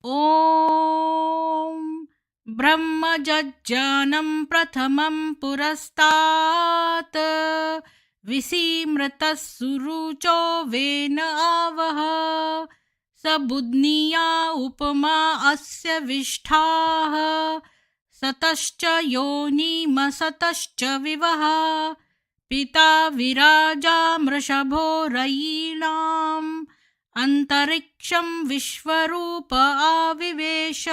ॐ ब्रह्मजज्ञानं प्रथमं पुरस्तात् विसीमृतः सुरुचो वेन आवः स बुध्निया उपमा अस्य विष्ठाः सतश्च योनिमसतश्च विवः पिता विराजा मृषभो रयीणाम् अन्तरिक्षं विश्वरूप आविवेश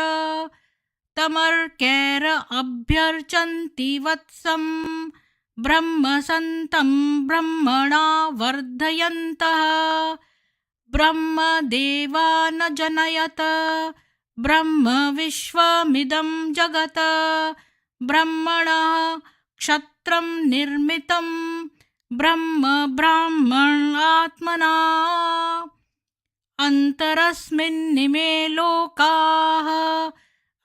तमर्कैर अभ्यर्चन्ति वत्सं ब्रह्मसन्तं ब्रह्मणा वर्धयन्तः ब्रह्मदेवा न जनयत ब्रह्म विश्वमिदं जगत् ब्रह्मणः क्षत्रं निर्मितं ब्रह्म ब्राह्मणात्मना अन्तरस्मिन्निमे लोकाः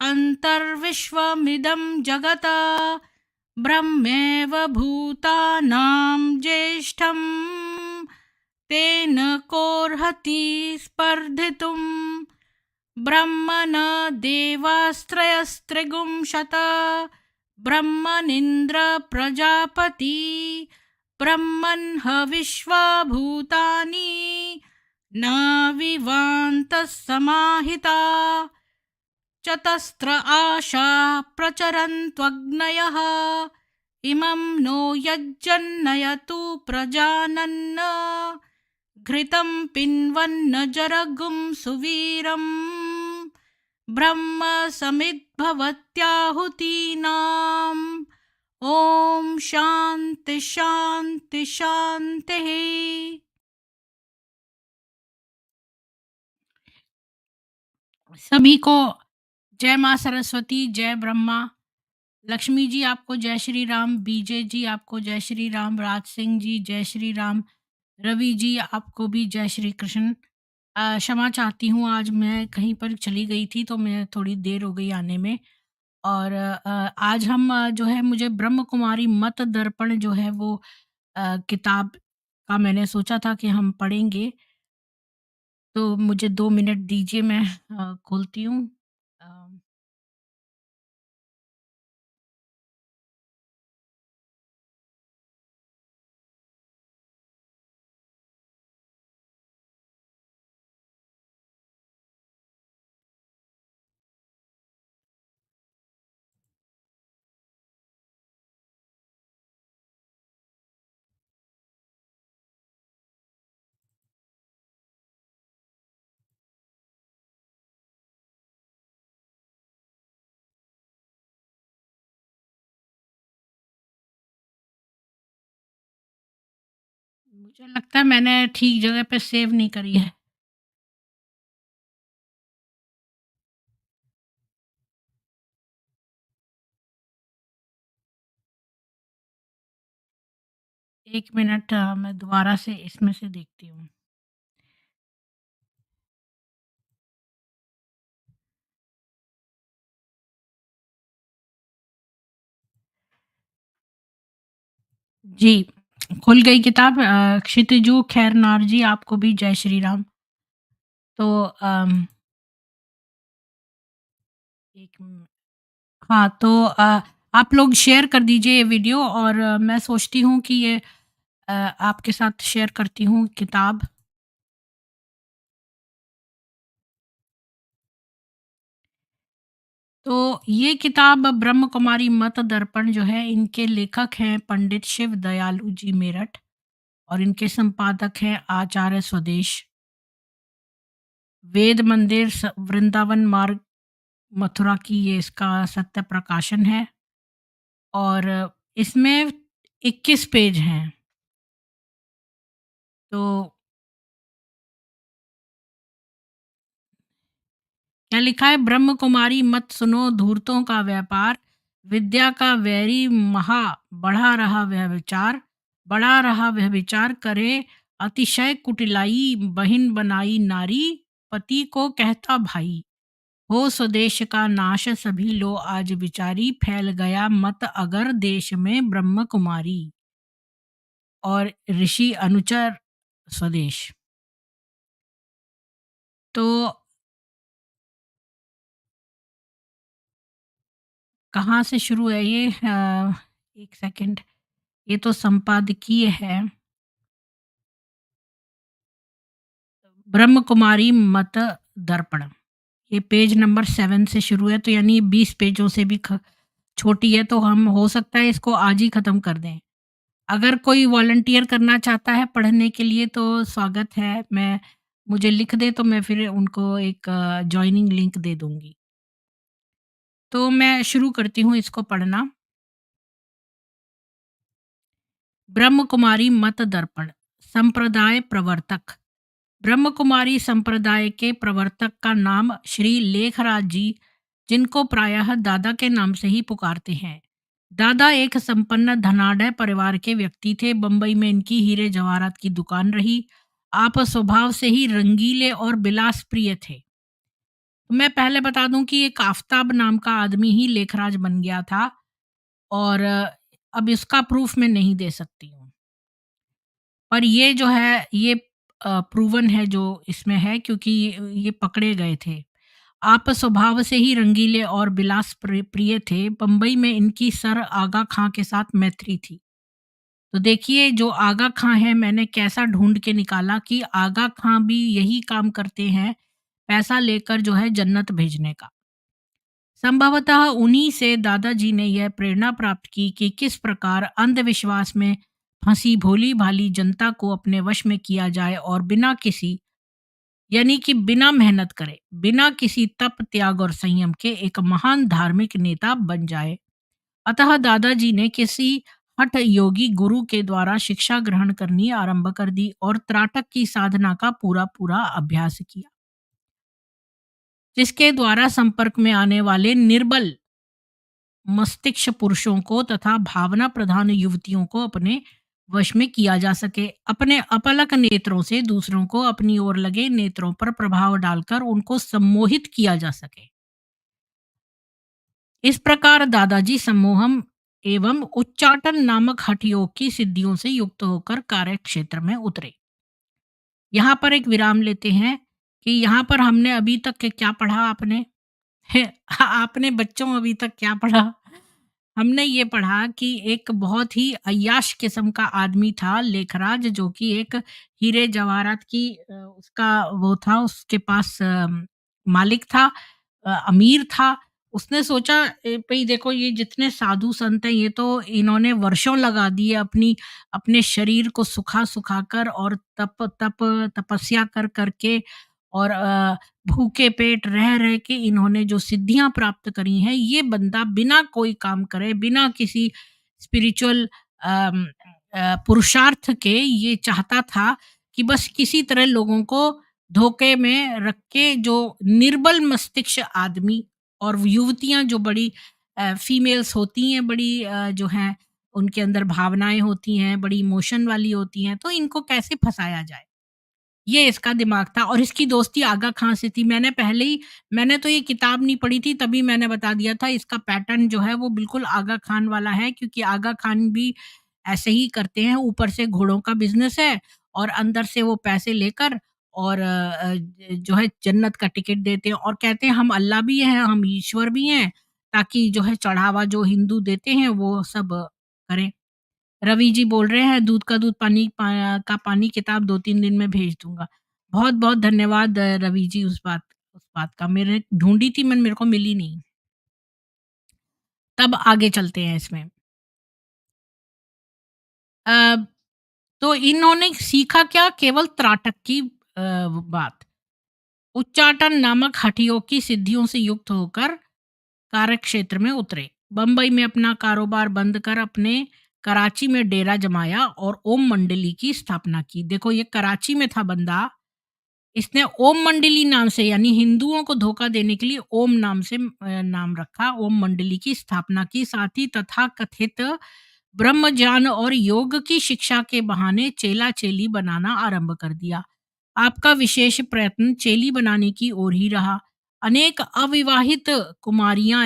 अन्तर्विश्वमिदं जगत् ब्रह्मैव भूतानां ज्येष्ठं तेन कोऽर्हति स्पर्धितुं ब्रह्मण देवास्त्रयस्त्रिगुंशत ब्रह्मनिन्द्र प्रजापति ब्रह्मन् हविश्वा भूतानि न विवान्तः समाहिता चतस्र आशा प्रचरन्त्वग्नयः इमं नो यज्जन्नयतु प्रजानन् घृतं पिन्वन्न जरगुं सुवीरम् ब्रह्म समिद्भवत्याहुतीनाम् ॐ शान्ति शान्ति शान्तिः। सभी को जय माँ सरस्वती, जय ब्रह्मा। लक्ष्मी जी आपको जय श्री राम, बीजे जी आपको जय श्री राम, राज सिंह जी जय श्री राम, रवि जी आपको भी जय श्री कृष्ण। क्षमा चाहती हूँ, आज मैं कहीं पर चली गई थी तो मैं थोड़ी देर हो गई आने में। और आज हम जो है मुझे ब्रह्म कुमारी मत दर्पण जो है वो किताब का मैंने सोचा था कि हम पढ़ेंगे। तो मुझे 2 मिनट दीजिए, मैं खोलती हूँ। अ मुझे लगता है मैंने ठीक जगह पे सेव नहीं करी है। एक मिनट, मैं दोबारा से इसमें से देखती हूँ। जी, खुल गई किताब। क्षितिजू खैरनार जी आपको भी जय श्री राम। तो एक मिनट, हाँ, तो आप लोग शेयर कर दीजिए ये वीडियो, और मैं सोचती हूँ कि ये आपके साथ शेयर करती हूँ किताब। तो ये किताब ब्रह्म कुमारी मत दर्पण जो है, इनके लेखक हैं पंडित शिव दयालु जी मेरठ, और इनके संपादक हैं आचार्य स्वदेश। वेद मंदिर वृंदावन मार्ग मथुरा की ये इसका सत्य प्रकाशन है, और इसमें 21 पेज हैं। तो क्या लिखा है? ब्रह्म कुमारी मत सुनो धूर्तों का व्यापार, विद्या का वैरी महा बढ़ा रहा वह विचार, बढ़ा रहा वह विचार करे अतिशय कुटिलाई, बहिन बनाई नारी, पति को कहता भाई, हो स्वदेश का नाश सभी लो आज विचारी, फैल गया मत अगर देश में ब्रह्म कुमारी, और ऋषि अनुचर स्वदेश। तो कहाँ से शुरू है ये? 1 सेकंड, ये तो संपादकीय है। ब्रह्म कुमारी मत दर्पण, ये पेज नंबर 7 से शुरू है, तो यानी 20 पेजों से भी छोटी है, तो हम हो सकता है इसको आज ही ख़त्म कर दें। अगर कोई वॉलंटियर करना चाहता है पढ़ने के लिए तो स्वागत है। मैं मुझे लिख दे तो मैं फिर उनको एक जॉइनिंग लिंक दे दूँगी। तो मैं शुरू करती हूँ इसको पढ़ना। ब्रह्म कुमारी मत दर्पण, संप्रदाय प्रवर्तक। ब्रह्म कुमारी संप्रदाय के प्रवर्तक का नाम श्री लेखराज जी, जिनको प्रायः दादा के नाम से ही पुकारते हैं। दादा एक संपन्न धनाढ्य परिवार के व्यक्ति थे। बंबई में इनकी हीरे जवाहरात की दुकान रही। आप स्वभाव से ही रंगीले और विलास प्रिय थे। मैं पहले बता दूं कि एक आफताब नाम का आदमी ही लेखराज बन गया था, और अब इसका प्रूफ मैं नहीं दे सकती हूँ। पर ये जो है ये प्रूवन है जो इसमें है, क्योंकि ये पकड़े गए थे। आप स्वभाव से ही रंगीले और विलास प्रिय थे। बंबई में इनकी सर आगा खां के साथ मैत्री थी। तो देखिए, जो आगा खां है, मैंने कैसा ढूंढ के निकाला कि आगा खां भी यही काम करते हैं, पैसा लेकर जो है जन्नत भेजने का। संभवतः उन्हीं से दादाजी ने यह प्रेरणा प्राप्त की कि किस प्रकार अंधविश्वास में फंसी भोली भाली जनता को अपने वश में किया जाए और बिना किसी, यानी कि बिना मेहनत करे, बिना किसी तप त्याग और संयम के एक महान धार्मिक नेता बन जाए। अतः दादाजी ने किसी हठ योगी गुरु के द्वारा शिक्षा ग्रहण करनी आरंभ कर दी और त्राटक की साधना का पूरा पूरा अभ्यास किया, जिसके द्वारा संपर्क में आने वाले निर्बल मस्तिष्क पुरुषों को तथा भावना प्रधान युवतियों को अपने वश में किया जा सके। अपने अपलक नेत्रों से दूसरों को अपनी ओर लगे नेत्रों पर प्रभाव डालकर उनको सम्मोहित किया जा सके। इस प्रकार दादाजी सम्मोहन एवं उच्चाटन नामक हठ योग की सिद्धियों से युक्त होकर कार्य क्षेत्र में उतरे। यहाँ पर एक विराम लेते हैं कि यहाँ पर हमने अभी तक के क्या पढ़ा आपने? आपने बच्चों अभी तक क्या पढ़ा? हमने ये पढ़ा कि एक बहुत ही अय्याश किस्म का आदमी था लेखराज, जो कि एक हीरे जवाहरात की उसका वो था, उसके पास मालिक था, अमीर था। उसने सोचा भई देखो, ये जितने साधु संत हैं, ये तो इन्होंने वर्षों लगा दिए अपनी अपने शरीर को सुखा-सुखा कर और तपस्या कर के, और भूखे पेट रह के इन्होंने जो सिद्धियां प्राप्त करी हैं, ये बंदा बिना कोई काम करे, बिना किसी स्पिरिचुअल पुरुषार्थ के, ये चाहता था कि बस किसी तरह लोगों को धोखे में रख के, जो निर्बल मस्तिष्क आदमी और युवतियां जो बड़ी फीमेल्स होती हैं, बड़ी जो हैं उनके अंदर भावनाएं होती हैं, बड़ी इमोशन वाली होती हैं, तो इनको कैसे फंसाया जाए, ये इसका दिमाग था। और इसकी दोस्ती आगा खां से थी। मैंने तो ये किताब नहीं पढ़ी थी, तभी मैंने बता दिया था। इसका पैटर्न जो है वो बिल्कुल आगा खान वाला है, क्योंकि आगा खान भी ऐसे ही करते हैं। ऊपर से घोड़ों का बिजनेस है और अंदर से वो पैसे लेकर और जो है जन्नत का टिकट देते हैं और कहते हैं हम अल्लाह भी हैं, हम ईश्वर भी हैं, ताकि जो है चढ़ावा जो हिंदू देते हैं वो सब करें। रवि जी बोल रहे हैं, दूध का दूध का पानी किताब 2-3 दिन में भेज दूँगा। बहुत-बहुत धन्यवाद रवि जी, उस बात का। मैंने ढूँढी थी, मेरे को मिली नहीं। तब आगे चलते हैं इसमें। अ, तो इन्होंने सीखा क्या? केवल त्राटक की बात। उच्चाटन नामक हठयोग की सिद्धियों से युक्त होकर कार्यक्षेत्र में उतरे। बंबई में अपना कारोबार बंद कर अपने कराची में डेरा जमाया और ओम मंडली की स्थापना की। देखो, ये कराची में था बंदा, इसने ओम मंडली नाम से, यानी हिंदुओं को धोखा देने के लिए ओम नाम से नाम रखा, ओम मंडली की स्थापना की। साथ ही तथा कथित ब्रह्म ज्ञान और योग की शिक्षा के बहाने चेला चेली बनाना आरंभ कर दिया। आपका विशेष प्रयत्न चेली बनाने की ओर ही रहा। अनेक अविवाहित कुमारियां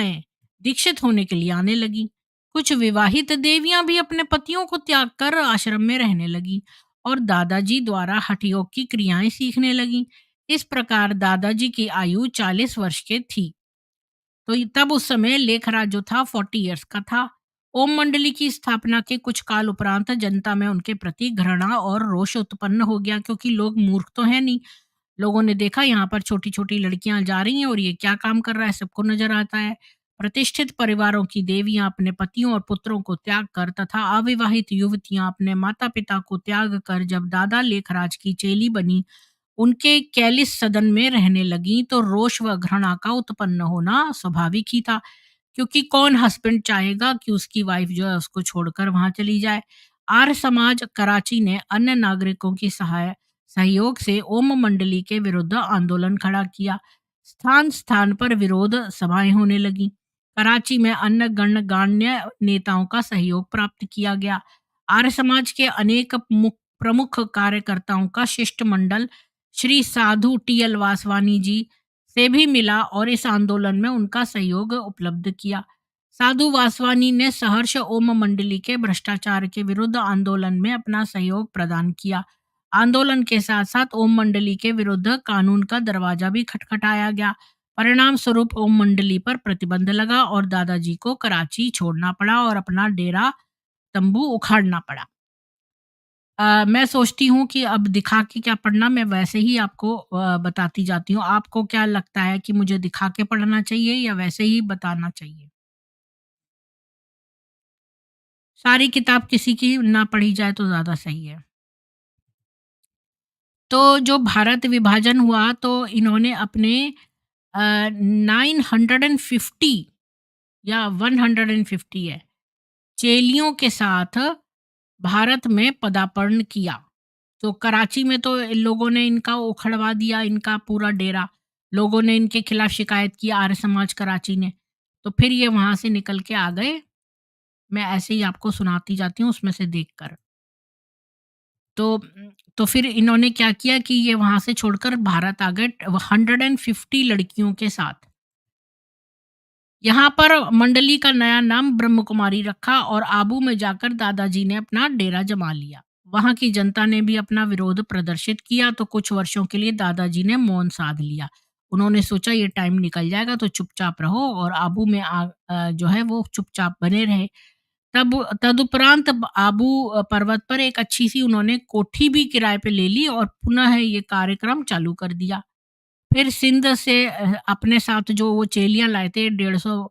दीक्षित होने के लिए आने लगी। कुछ विवाहित देवियां भी अपने पतियों को त्याग कर आश्रम में रहने लगी और दादाजी द्वारा हठयोग की क्रियाएं सीखने लगी। इस प्रकार दादाजी की आयु 40 वर्ष के थी। तो तब उस समय लेखराज जो था 40 इयर्स का था। ओम मंडली की स्थापना के कुछ काल उपरांत जनता में उनके प्रति घृणा और रोष उत्पन्न हो गया, क्योंकि लोग मूर्ख तो है नहीं। लोगों ने देखा यहाँ पर छोटी-छोटी लड़कियाँ जा रही हैं और ये क्या काम कर रहा है, सबको नज़र आता है। प्रतिष्ठित परिवारों की देवियाँ अपने पतियों और पुत्रों को त्याग कर तथा अविवाहित युवतियाँ अपने माता-पिता को त्याग कर जब दादा लेखराज की चेली बनी, उनके कैलिस सदन में रहने लगीं, तो रोष व घृणा का उत्पन्न होना स्वाभाविक ही था। क्योंकि कौन हस्बैंड चाहेगा कि उसकी वाइफ जो है उसको छोड़कर वहां चली जाए। आर्य समाज कराची ने अन्य नागरिकों की सहयोग से ओम मंडली के विरुद्ध आंदोलन खड़ा किया। स्थान स्थान पर विरोध सभाएं होने लगी। कराची में अन्य गणमान्य नेताओं का सहयोग प्राप्त किया गया। आर्य समाज के अनेक प्रमुख कार्यकर्ताओं का शिष्टमंडल श्री साधु टी.एल. वासवानी जी से भी मिला और इस आंदोलन में उनका सहयोग उपलब्ध किया। साधु वासवानी ने सहर्ष ओम मंडली के भ्रष्टाचार के विरुद्ध आंदोलन में अपना सहयोग प्रदान किया। आंदोलन के साथ साथ ओम मंडली के विरुद्ध कानून का दरवाजा भी खटखटाया गया। परिणाम स्वरूप ओम मंडली पर प्रतिबंध लगा और दादाजी को कराची छोड़ना पड़ा और अपना डेरा तंबू उखाड़ना पड़ा। मैं सोचती हूँ कि अब दिखा के क्या पढ़ना, मैं वैसे ही आपको बताती जाती हूँ। आपको क्या लगता है कि मुझे दिखा के पढ़ना चाहिए या वैसे ही बताना चाहिए? सारी किताब किसी की ना पढ़ी जाए तो ज़्यादा सही है। तो जो भारत विभाजन हुआ तो इन्होंने अपने 950 या 150 है, चेलियों के साथ भारत में पदार्पण किया। तो कराची में तो इन लोगों ने इनका उखड़वा दिया, इनका पूरा डेरा। लोगों ने इनके खिलाफ शिकायत की, आर्य समाज कराची ने। तो फिर ये वहाँ से निकल के आ गए। मैं ऐसे ही आपको सुनाती जाती हूँ उसमें से देखकर। तो फिर इन्होंने क्या किया कि ये वहाँ से छोड़कर भारत आ गए 150 लड़कियों के साथ। यहाँ पर मंडली का नया नाम ब्रह्म कुमारी रखा और आबू में जाकर दादाजी ने अपना डेरा जमा लिया। वहाँ की जनता ने भी अपना विरोध प्रदर्शित किया, तो कुछ वर्षों के लिए दादाजी ने मौन साध लिया। उन्होंने सोचा ये टाइम निकल जाएगा तो चुपचाप रहो और आबू में जो है वो चुपचाप बने रहे। तब तदुपरांत आबू पर्वत पर एक अच्छी सी उन्होंने कोठी भी किराए पे ले ली और पुनः ये कार्यक्रम चालू कर दिया। फिर सिंध से अपने साथ जो वो चेलियाँ लाए थे 150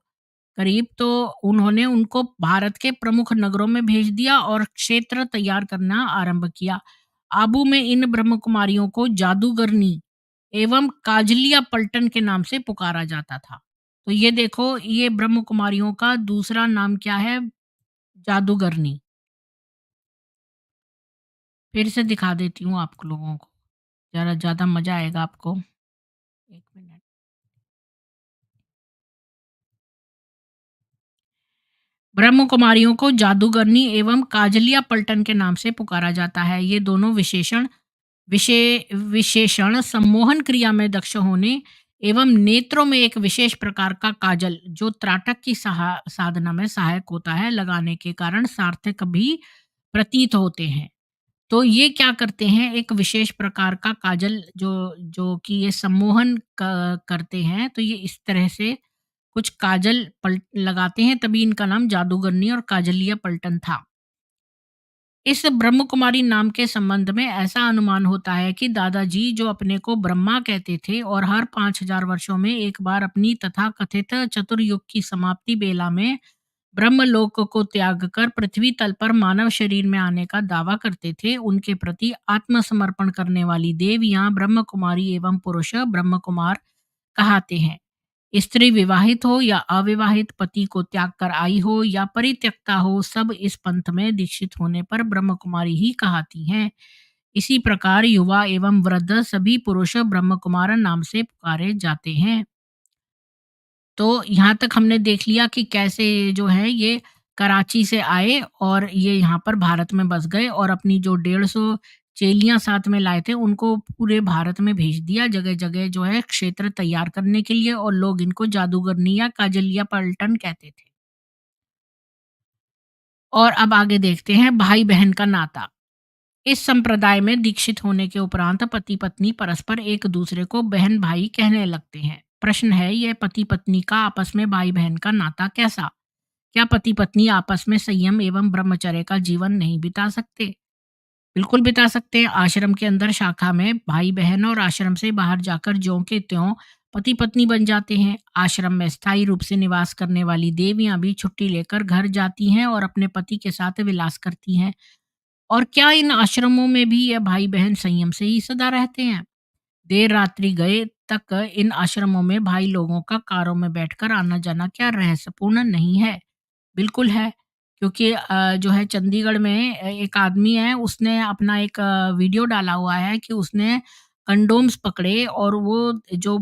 करीब, तो उन्होंने उनको भारत के प्रमुख नगरों में भेज दिया और क्षेत्र तैयार करना आरंभ किया। आबू में इन ब्रह्म कुमारियों को जादूगरनी एवं काजलिया पलटन के नाम से पुकारा जाता था। तो ये देखो, ये ब्रह्म कुमारियों का दूसरा नाम क्या है? जादूगरनी। फिर से दिखा देती हूँ आप लोगों को, ज़रा ज़्यादा मज़ा आएगा आपको। 1 मिनट। ब्रह्म कुमारियों को जादूगरनी एवं काजलिया पलटन के नाम से पुकारा जाता है। ये दोनों विशेषण सम्मोहन क्रिया में दक्ष होने एवं नेत्रों में एक विशेष प्रकार का काजल जो त्राटक की साधना में सहायक होता है लगाने के कारण सार्थक भी प्रतीत होते हैं। तो ये क्या करते हैं, एक विशेष प्रकार का काजल जो जो कि ये सम्मोहन करते हैं, तो ये इस तरह से कुछ काजल पलट लगाते हैं, तभी इनका नाम जादूगरनी और काजलिया पलटन था। इस ब्रह्म कुमारी नाम के संबंध में ऐसा अनुमान होता है कि दादाजी जो अपने को ब्रह्मा कहते थे और हर 5000 वर्षों में एक बार अपनी तथा कथित चतुर्युग की समाप्ति बेला में ब्रह्मलोक को त्याग कर पृथ्वी तल पर मानव शरीर में आने का दावा करते थे, उनके प्रति आत्मसमर्पण करने वाली देवियां ब्रह्म कुमारी एवं पुरुष ब्रह्म कुमार कहाते हैं। स्त्री विवाहित हो या अविवाहित, पति को त्याग कर आई हो या परित्यक्ता हो, सब इस पंथ में दीक्षित होने पर ब्रह्म कुमारी ही कहाती हैं। इसी प्रकार युवा एवं वृद्ध सभी पुरुष ब्रह्म कुमार नाम से पुकारे जाते हैं। तो यहाँ तक हमने देख लिया कि कैसे जो है ये कराची से आए और ये यहाँ पर भारत में बस गए और अपनी जो 150 चेलियाँ साथ में लाए थे उनको पूरे भारत में भेज दिया, जगह-जगह जो है क्षेत्र तैयार करने के लिए, और लोग इनको जादूगरनी या काजलिया पलटन कहते थे। और अब आगे देखते हैं भाई-बहन का नाता। इस संप्रदाय में दीक्षित होने के उपरांत पति-पत्नी परस्पर एक दूसरे को बहन-भाई कहने लगते हैं। प्रश्न है ये पति पत्नी का आपस में भाई बहन का नाता कैसा? क्या पति पत्नी आपस में संयम एवं ब्रह्मचर्य का जीवन नहीं बिता सकते? बिल्कुल बिता सकते हैं। आश्रम के अंदर शाखा में भाई बहन और आश्रम से बाहर जाकर ज्यों के त्यों पति पत्नी बन जाते हैं। आश्रम में स्थायी रूप से निवास करने वाली देवियां भी छुट्टी लेकर घर जाती हैं और अपने पति के साथ विलास करती हैं। और क्या इन आश्रमों में भी यह भाई बहन संयम से ही सदा रहते हैं? देर रात्रि गए तक इन आश्रमों में भाई लोगों का कारों में बैठकर आना जाना क्या रहस्यपूर्ण नहीं है? बिल्कुल है, क्योंकि जो है चंडीगढ़ में एक आदमी है, उसने अपना एक वीडियो डाला हुआ है कि उसने कंडोम्स पकड़े और वो जो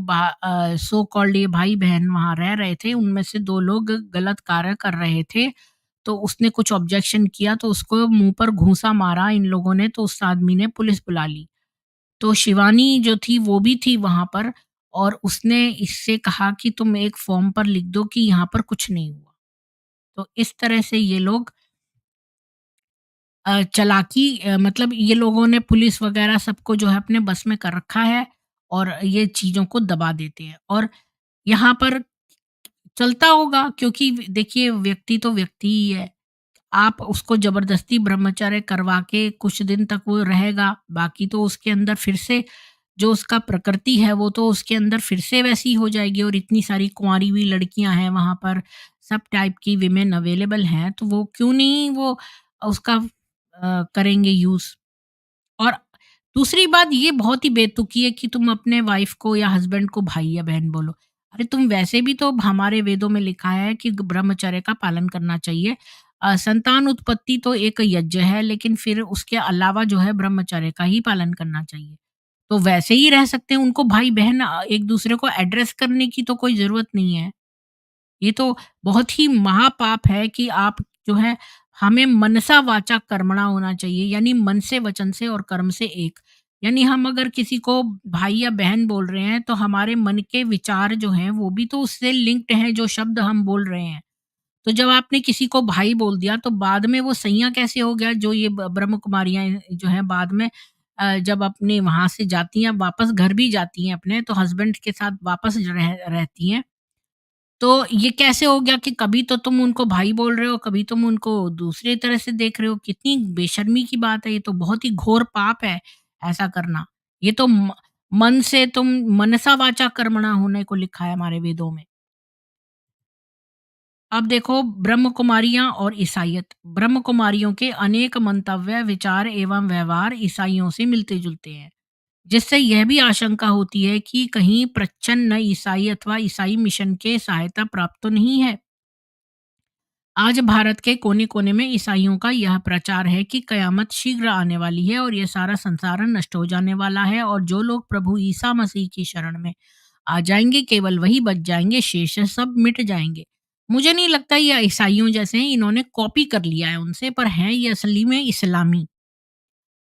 सो कॉल्ड ये भाई-बहन वहाँ रह रहे थे, उनमें से 2 लोग गलत कार्य कर रहे थे, तो उसने कुछ ऑब्जेक्शन किया तो उसको मुँह पर घूँसा मारा इन लोगों ने, तो उस आदमी ने पुलिस बुला ली। तो शिवानी जो थी वो भी थी वहाँ पर और उसने इससे कहा कि तुम एक फॉर्म पर लिख दो कि यहाँ पर कुछ नहीं हुआ। तो इस तरह से ये लोग चालाकी मतलब ये लोगों ने पुलिस वगैरह सबको जो है अपने बस में कर रखा है और ये चीज़ों को दबा देते हैं और यहाँ पर चलता होगा क्योंकि देखिए व्यक्ति तो व्यक्ति ही है। आप उसको ज़बरदस्ती ब्रह्मचर्य करवा के कुछ दिन तक वो रहेगा, बाकी तो उसके अंदर फिर से जो उसका प्रकृति है वो तो उसके अंदर फिर से वैसी हो जाएगी और इतनी सारी कुँवारी हुई लड़कियाँ हैं वहाँ पर, सब टाइप की विमेन अवेलेबल हैं, तो वो क्यों नहीं वो उसका करेंगे यूज़। और दूसरी बात ये बहुत ही बेतुकी है कि तुम अपने वाइफ़ को या हस्बैंड को भाई या बहन बोलो। अरे तुम वैसे भी तो हमारे वेदों में लिखा है कि ब्रह्मचर्य का पालन करना चाहिए। संतान उत्पत्ति तो एक यज्ञ है लेकिन फिर उसके अलावा जो है ब्रह्मचर्य का ही पालन करना चाहिए। तो वैसे ही रह सकते हैं, उनको भाई-बहन एक-दूसरे को एड्रेस करने की तो कोई ज़रूरत नहीं है। ये तो बहुत ही महापाप है कि आप जो है हमें मनसा वाचा कर्मणा होना चाहिए यानी मन से वचन से और कर्म से एक यानी हम अगर किसी को भाई या बहन बोल रहे हैं तो हमारे मन के विचार जो हैं वो भी तो उससे लिंक्ड हैं जो शब्द हम बोल रहे हैं। तो जब आपने किसी को भाई बोल दिया तो बाद में वो सैया कैसे हो गया जो ये ब्रह्म कुमारियां जो है बाद में जब अपने वहां से जाती हैं वापस घर भी जाती हैं अपने तो हस्बैंड के साथ वापस रहती हैं। तो ये कैसे हो गया कि कभी तो तुम उनको भाई बोल रहे हो, कभी तुम उनको दूसरे तरह से देख रहे हो? कितनी बेशर्मी की बात है, ये तो बहुत ही घोर पाप है ऐसा करना। ये तो मन से तुम मनसा वाचा कर्मणा होने को लिखा है हमारे वेदों में। अब देखो ब्रह्म कुमारियाँ और ईसाइयत। ब्रह्म कुमारियों के अनेक मंतव्य, विचार एवं व्यवहार ईसाइयों से मिलते-जुलते हैं, जिससे यह भी आशंका होती है कि कहीं प्रच्छन्न ईसाई अथवा ईसाई मिशन के सहायता प्राप्त तो नहीं है। आज भारत के कोने-कोने में ईसाइयों का यह प्रचार है कि कयामत शीघ्र आने वाली है और ये सारा संसार नष्ट हो जाने वाला है और जो लोग प्रभु ईसा मसीह की शरण में आ जाएँगे, केवल वही बच जाएँगे, शेष सब मिट जाएँगे। मुझे नहीं लगता ये ईसाइयों जैसे हैं, इन्होंने कॉपी कर लिया है उनसे, पर हैं ये असली में इस्लामी।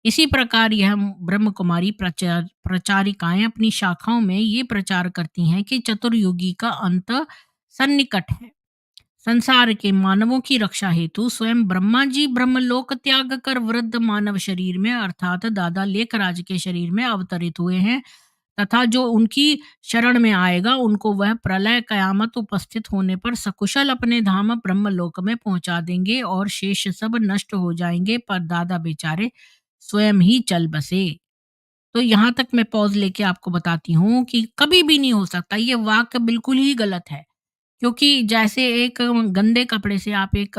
इसी प्रकार यह ब्रह्म कुमारी प्रचारिकाएँ अपनी शाखाओं में ये प्रचार करती हैं कि चतुर्युगी का अंत सन्निकट है। संसार के मानवों की रक्षा हेतु स्वयं ब्रह्मा जी ब्रह्मलोक त्याग कर वृद्ध मानव शरीर में अर्थात दादा लेखराज के शरीर में अवतरित हुए हैं तथा जो उनकी शरण में आएगा उनको वह प्रलय कयामत उपस्थित होने पर सकुशल अपने धाम ब्रह्मलोक में पहुंचा देंगे और शेष सब नष्ट हो जाएंगे पर दादा बेचारे स्वयं ही चल बसे। तो यहाँ तक मैं पॉज लेके आपको बताती हूँ कि कभी भी नहीं हो सकता, ये वाक्य बिल्कुल ही गलत है। क्योंकि जैसे एक गंदे कपड़े से आप एक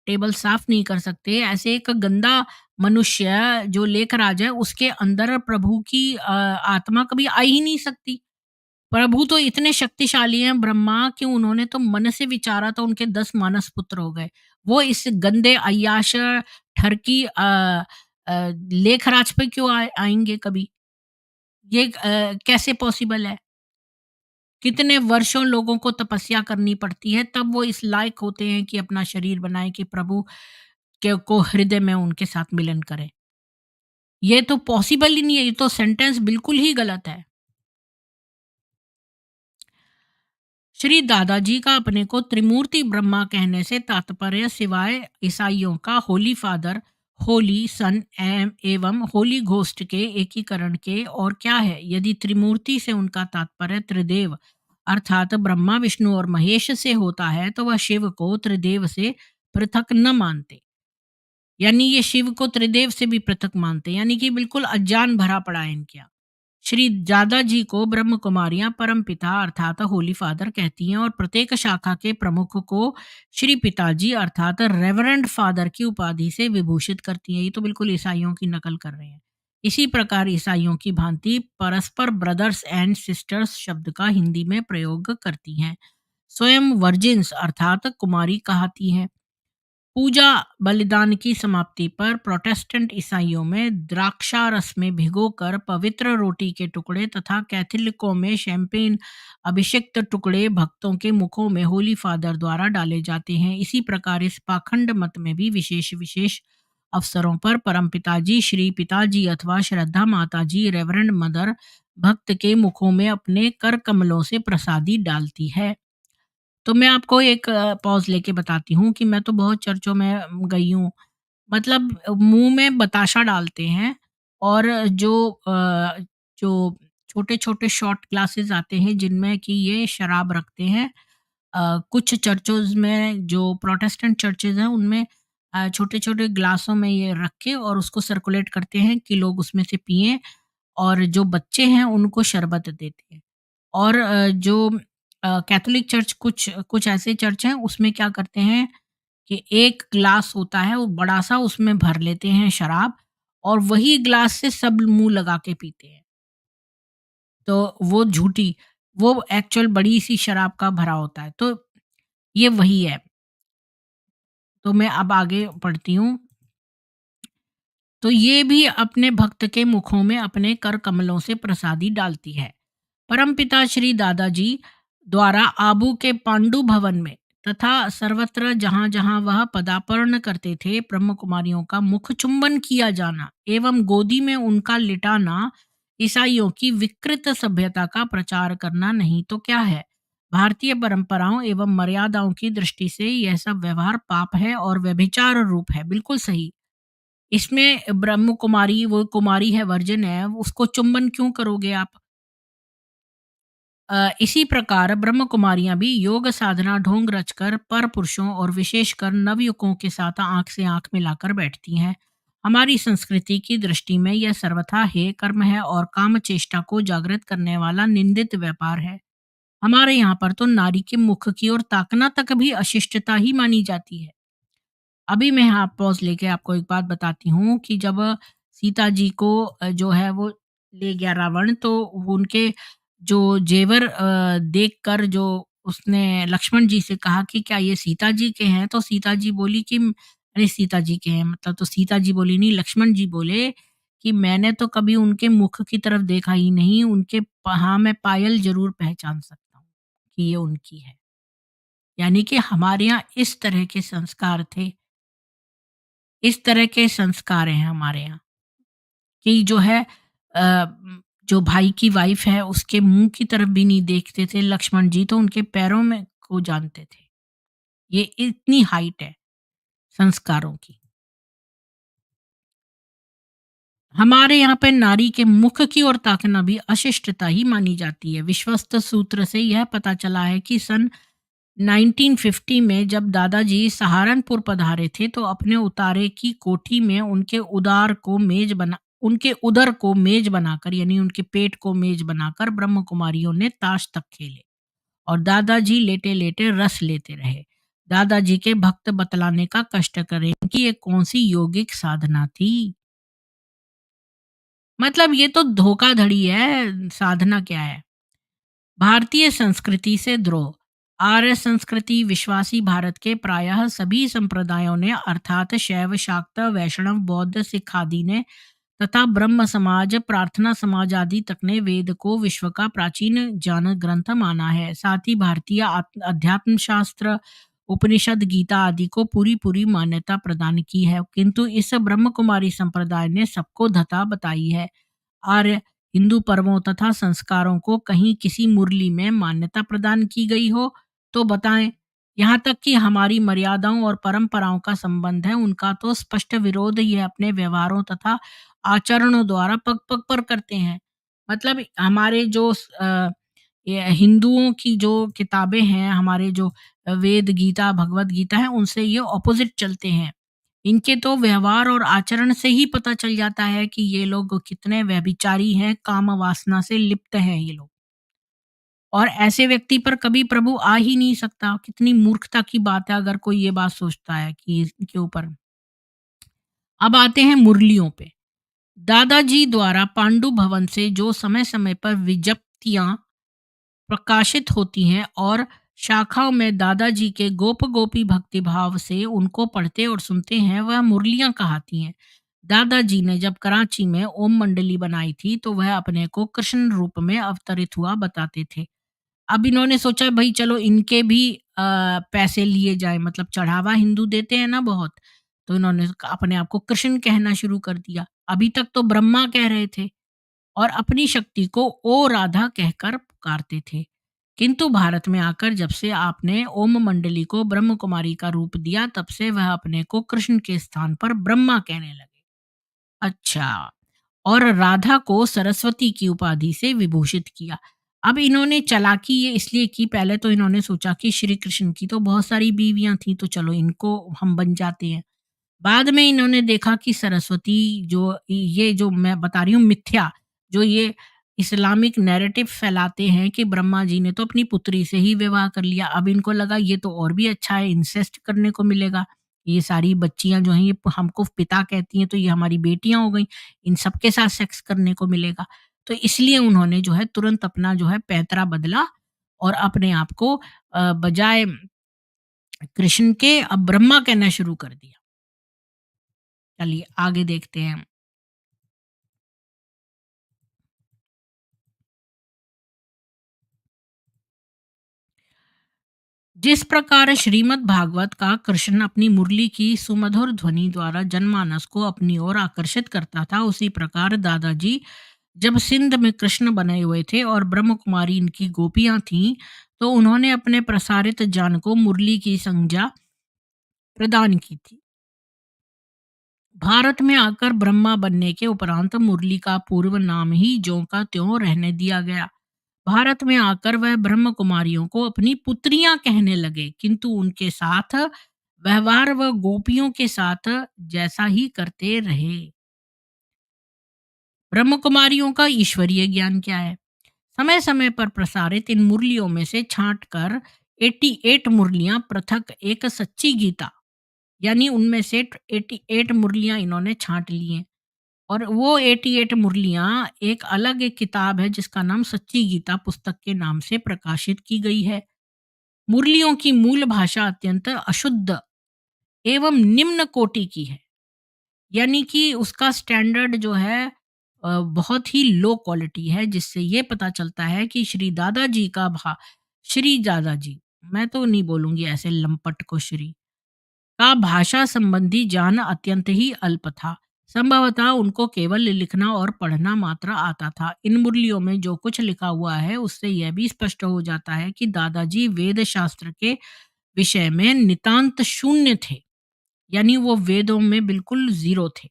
टेबल साफ नहीं कर सकते, ऐसे एक गंदा मनुष्य जो लेखराज है, उसके अंदर प्रभु की आत्मा कभी आ ही नहीं सकती। प्रभु तो इतने शक्तिशाली हैं ब्रह्मा कि उन्होंने तो मन से विचारा तो उनके 10 मानस पुत्र हो गए। वो इस गंदे अय्याश ठरकी लेखराज पे क्यों आएँगे कभी? ये कैसे पॉसिबल है? कितने वर्षों लोगों को तपस्या करनी पड़ती है तब वो इस लायक होते हैं कि अपना शरीर बनाएं कि प्रभु के को हृदय में उनके साथ मिलन करें। ये तो पॉसिबल ही नहीं है, ये तो सेंटेंस बिल्कुल ही गलत है। श्री दादाजी का अपने को त्रिमूर्ति ब्रह्मा कहने से तात्पर्य सिवाय ईसाइयों का होली फादर, होली सन एवं होली घोस्ट के एकीकरण के और क्या है? यदि त्रिमूर्ति से उनका तात्पर्य त्रिदेव अर्थात ब्रह्मा, विष्णु और महेश से होता है, तो वह शिव को त्रिदेव से पृथक न मानते। यानी ये शिव को त्रिदेव से भी पृथक मानते, यानी कि बिल्कुल अज्ञान भरा पड़ा है इनके यहाँ। श्री दादा जी को ब्रह्म कुमारियां परम पिता अर्थात होली फादर कहती हैं और प्रत्येक शाखा के प्रमुख को श्री पिताजी अर्थात रेवरेंड फादर की उपाधि से विभूषित करती हैं। ये तो बिल्कुल ईसाइयों की नकल कर रहे हैं। इसी प्रकार ईसाइयों की भांति परस्पर ब्रदर्स एंड सिस्टर्स शब्द का हिंदी में प्रयोग करती हैं। स्वयं वर्जिन्स अर्थात कुमारी कहती हैं। पूजा बलिदान की समाप्ति पर प्रोटेस्टेंट ईसाइयों में द्राक्षारस में भिगोकर पवित्र रोटी के टुकड़े तथा कैथोलिकों में शैंपेन अभिषिक्त टुकड़े भक्तों के मुखों में होली फादर द्वारा डाले जाते हैं। इसी प्रकार इस पाखंड मत में भी विशेष विशेष अवसरों पर परम पिताजी, श्री पिताजी अथवा श्रद्धा माताजी, रेवरेंड मदर भक्त के मुखों में अपने कर कमलों से प्रसादी डालती है। तो मैं आपको एक पॉज़ लेके बताती हूँ कि मैं तो बहुत चर्चों में गई हूँ। मतलब मुँह में बताशा डालते हैं और जो छोटे-छोटे शॉट ग्लासेस आते हैं जिनमें कि ये शराब रखते हैं। कुछ चर्चोज़ में जो प्रोटेस्टेंट चर्चेज़ हैं उनमें छोटे-छोटे ग्लासों में ये रख के और उसको सर्कुलेट करते हैं कि लोग उसमें से पिएँ और जो बच्चे हैं उनको शरबत देते हैं। और जो कैथोलिक चर्च कुछ कुछ ऐसे चर्च हैं उसमें क्या करते हैं कि एक ग्लास होता है वो बड़ा-सा उसमें भर लेते हैं शराब और वही ग्लास से सब मुँह लगा के पीते हैं। तो वो झूठी वो एक्चुअल बड़ी-सी शराब का भरा होता है। तो ये वही है। तो मैं अब आगे पढ़ती हूँ। तो ये भी अपने भक्त के मुखों में अपने कर कमलों से प्रसादी डालती है। परमपिता श्री दादाजी द्वारा आबू के पांडु भवन में तथा सर्वत्र जहां जहां वह पदार्पण करते थे ब्रह्म कुमारियों का मुख चुंबन किया जाना एवं गोदी में उनका लिटाना ईसाइयों की विकृत सभ्यता का प्रचार करना नहीं तो क्या है। भारतीय परंपराओं एवं मर्यादाओं की दृष्टि से यह सब व्यवहार पाप है और व्यभिचार रूप है। बिल्कुल सही। इसमें ब्रह्म कुमारी वो कुमारी है, वर्जिन है, उसको चुंबन क्यों करोगे आप। इसी प्रकार ब्रह्म कुमारियां भी योग साधना ढोंग रचकर पर पुरुषों और विशेषकर नवयुवकों के साथ आंख से आंख मिलाकर बैठती हैं। हमारी संस्कृति की दृष्टि में यह सर्वथा हे कर्म है और काम चेष्टा को जागृत करने वाला निंदित व्यापार है। हमारे यहाँ पर तो नारी के मुख की ओर ताकना तक भी अशिष्टता ही मानी जाती है। अभी मैं यहाँ पॉज़ लेके आपको एक बात बताती हूँ कि जब सीता जी को जो है वो ले गया रावण तो वो उनके जो जेवर देखकर जो उसने लक्ष्मण जी से कहा कि क्या ये सीता जी के हैं? तो सीता जी बोली कि अरे सीता जी के हैं मतलब तो सीता जी बोली नहीं लक्ष्मण जी बोले कि मैंने तो कभी उनके मुख की तरफ देखा ही नहीं, उनके हाँ, मैं पायल ज़रूर पहचान सकता हूँ कि ये उनकी है। यानी कि हमारे यहाँ इस तरह के संस्कार थे। इस तरह के संस्कार हैं हमारे यहाँ कि जो है जो भाई की वाइफ है उसके मुंह की तरफ भी नहीं देखते थे लक्ष्मण जी तो उनके पैरों में को जानते थे। ये इतनी हाइट है संस्कारों की। हमारे यहाँ पे नारी के मुख की ओर ताकना भी अशिष्टता ही मानी जाती है। विश्वस्त सूत्र से यह पता चला है कि सन 1950 में जब दादाजी सहारनपुर पधारे थे तो अपने उतारे की कोठी में उनके उदर को मेज बनाकर यानी उनके पेट को मेज बनाकर ब्रह्म कुमारियों ने ताश तक खेले और दादाजी लेटे लेटे रस लेते रहे। दादाजी के भक्त बतलाने का कष्ट करें कि ये कौन सी यौगिक साधना थी। मतलब ये तो धोखाधड़ी है, साधना क्या है। भारतीय संस्कृति से द्रोह। आर्य संस्कृति विश्वासी भारत के प्रायः सभी संप्रदायों ने अर्थात शैव शाक्त वैष्णव बौद्ध सिख आदि ने तथा ब्रह्म समाज प्रार्थना समाज आदि तक ने वेद को विश्व का प्राचीन ज्ञान ग्रंथ माना है। साथ ही भारतीय अध्यात्म शास्त्र उपनिषद गीता आदि को पूरी पूरी मान्यता प्रदान की है किंतु इस ब्रह्म कुमारी संप्रदाय ने सबको धता बताई है। आर्य हिंदू पर्वों तथा संस्कारों को कहीं किसी मुरली में मान्यता प्रदान की गई हो तो बताएं। यहाँ तक कि हमारी मर्यादाओं और परंपराओं का संबंध है उनका तो स्पष्ट विरोध ये अपने व्यवहारों तथा आचरणों द्वारा पग पग पर करते हैं। मतलब हमारे जो ये हिंदुओं की जो किताबें हैं, हमारे जो वेद, गीता, भगवद गीता है, उनसे ये ऑपोज़िट चलते हैं। इनके तो व्यवहार और आचरण से ही पता चल जाता है कि ये लोग कितने व्यभिचारी हैं, काम वासना से लिप्त हैं ये लोग। और ऐसे व्यक्ति पर कभी प्रभु आ ही नहीं सकता। कितनी मूर्खता की बात है अगर कोई ये बात सोचता है कि इनके ऊपर। अब आते हैं मुरलियों पे। दादाजी द्वारा पांडु भवन से जो समय-समय पर विज्ञप्तियाँ प्रकाशित होती हैं और शाखाओं में दादाजी के गोप गोपी भक्तिभाव से उनको पढ़ते और सुनते हैं, वह मुरलियां कहलाती हैं। दादाजी ने जब कराची में ओम मंडली बनाई थी तो वह अपने को कृष्ण रूप में अवतरित हुआ बताते थे। अब इन्होंने सोचा भाई चलो इनके भी पैसे लिए जाए, मतलब चढ़ावा हिंदू देते हैं ना बहुत, तो इन्होंने अपने आप को कृष्ण कहना शुरू कर दिया। अभी तक तो ब्रह्मा कह रहे थे और अपनी शक्ति को ओ राधा कहकर पुकारते थे। किंतु भारत में आकर जब से आपने ओम मंडली को ब्रह्म कुमारी का रूप दिया, तब से वह अपने को कृष्ण के स्थान पर ब्रह्मा कहने लगे। अच्छा। और राधा को सरस्वती की उपाधि से विभूषित किया। अब इन्होंने चालाकी ये इसलिए की, पहले तो इन्होंने सोचा कि श्री कृष्ण की तो बहुत सारी बीवियां थी, तो चलो इनको हम बन जाते हैं। बाद में इन्होंने देखा कि सरस्वती, जो ये जो मैं बता रही हूँ मिथ्या, जो ये इस्लामिक नैरेटिव फैलाते हैं कि ब्रह्मा जी ने तो अपनी पुत्री से ही विवाह कर लिया। अब इनको लगा ये तो और भी अच्छा है, इंसेस्ट करने को मिलेगा। ये सारी बच्चियां जो हैं ये हमको पिता कहती हैं, तो ये हमारी बेटियां हो गई, इन सबके साथ सेक्स करने को मिलेगा। तो इसलिए उन्होंने जो है तुरंत अपना जो है पैंतरा बदला और अपने आप को बजाय कृष्ण के अब ब्रह्मा कहना शुरू कर दिया। चलिए आगे देखते हैं। जिस प्रकार श्रीमद् भागवत का कृष्ण अपनी मुरली की सुमधुर ध्वनि द्वारा जनमानस को अपनी ओर आकर्षित करता था, उसी प्रकार दादाजी जब सिंध में कृष्ण बने हुए थे और ब्रह्म कुमारी इनकी गोपियां थीं, तो उन्होंने अपने प्रसारित जान को मुरली की संज्ञा प्रदान की थी। भारत में आकर ब्रह्मा बनने के उपरांत मुरली का पूर्व नाम ही ज्यों का त्यों रहने दिया गया। भारत में आकर वह ब्रह्म कुमारियों को अपनी पुत्रियां कहने लगे, किंतु उनके साथ व्यवहार व गोपियों के साथ जैसा ही करते रहे। ब्रह्म कुमारियों का ईश्वरीय ज्ञान क्या है? समय समय पर प्रसारित इन मुरलियों में से छांट कर 88 मुरलियां पृथक एक सच्ची गीता, यानी उनमें से 88 मुरलियां इन्होंने छांट ली हैं। और वो 88 मुरलियां एक अलग एक किताब है जिसका नाम सच्ची गीता पुस्तक के नाम से प्रकाशित की गई है। मुरलियों की मूल भाषा अत्यंत अशुद्ध एवं निम्न कोटि की है, यानी कि उसका स्टैंडर्ड जो है बहुत ही लो क्वालिटी है, जिससे ये पता चलता है कि श्री दादाजी, मैं तो नहीं बोलूंगी ऐसे लंपट को श्री, का भाषा संबंधी ज्ञान अत्यंत ही अल्प था। संभवतः उनको केवल लिखना और पढ़ना मात्र आता था। इन मुरलियों में जो कुछ लिखा हुआ है उससे यह भी स्पष्ट हो जाता है कि दादाजी वेद शास्त्र के विषय में नितांत शून्य थे, यानी वो वेदों में बिल्कुल जीरो थे।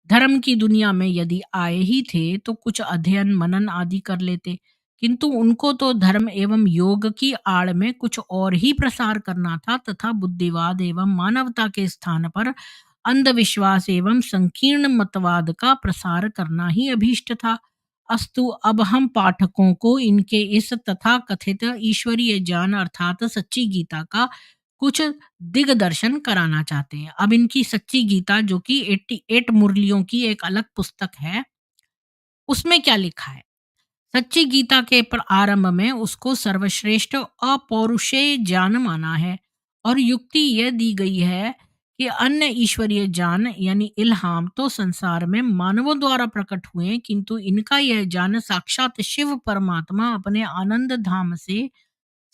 धर्म की दुनिया में यदि आए ही थे तो कुछ अध्ययन मनन आदि कर लेते, किंतु उनको तो धर्म एवं योग की आड़ में कुछ और ही प्रसार करना था तथा बुद्धिवाद एवं मानवता के स्थान पर अंधविश्वास एवं संकीर्ण मतवाद का प्रसार करना ही अभीष्ट था। अस्तु, अब हम पाठकों को इनके इस तथा कथित ईश्वरीय ज्ञान अर्थात सच्ची गीता का कुछ दिग्दर्शन कराना चाहते हैं। अब इनकी सच्ची गीता जो कि 88 मुरलियों की एक अलग पुस्तक है, उसमें क्या लिखा है? सच्ची गीता के आरंभ में उसको सर्वश्रेष्ठ अपौरुषेय ज्ञान माना है और युक्ति यह दी गई है कि अन्य ईश्वरीय ज्ञान यानी इल्हाम तो संसार में मानवों द्वारा प्रकट हुए, किंतु इनका यह ज्ञान साक्षात शिव परमात्मा अपने आनंद धाम से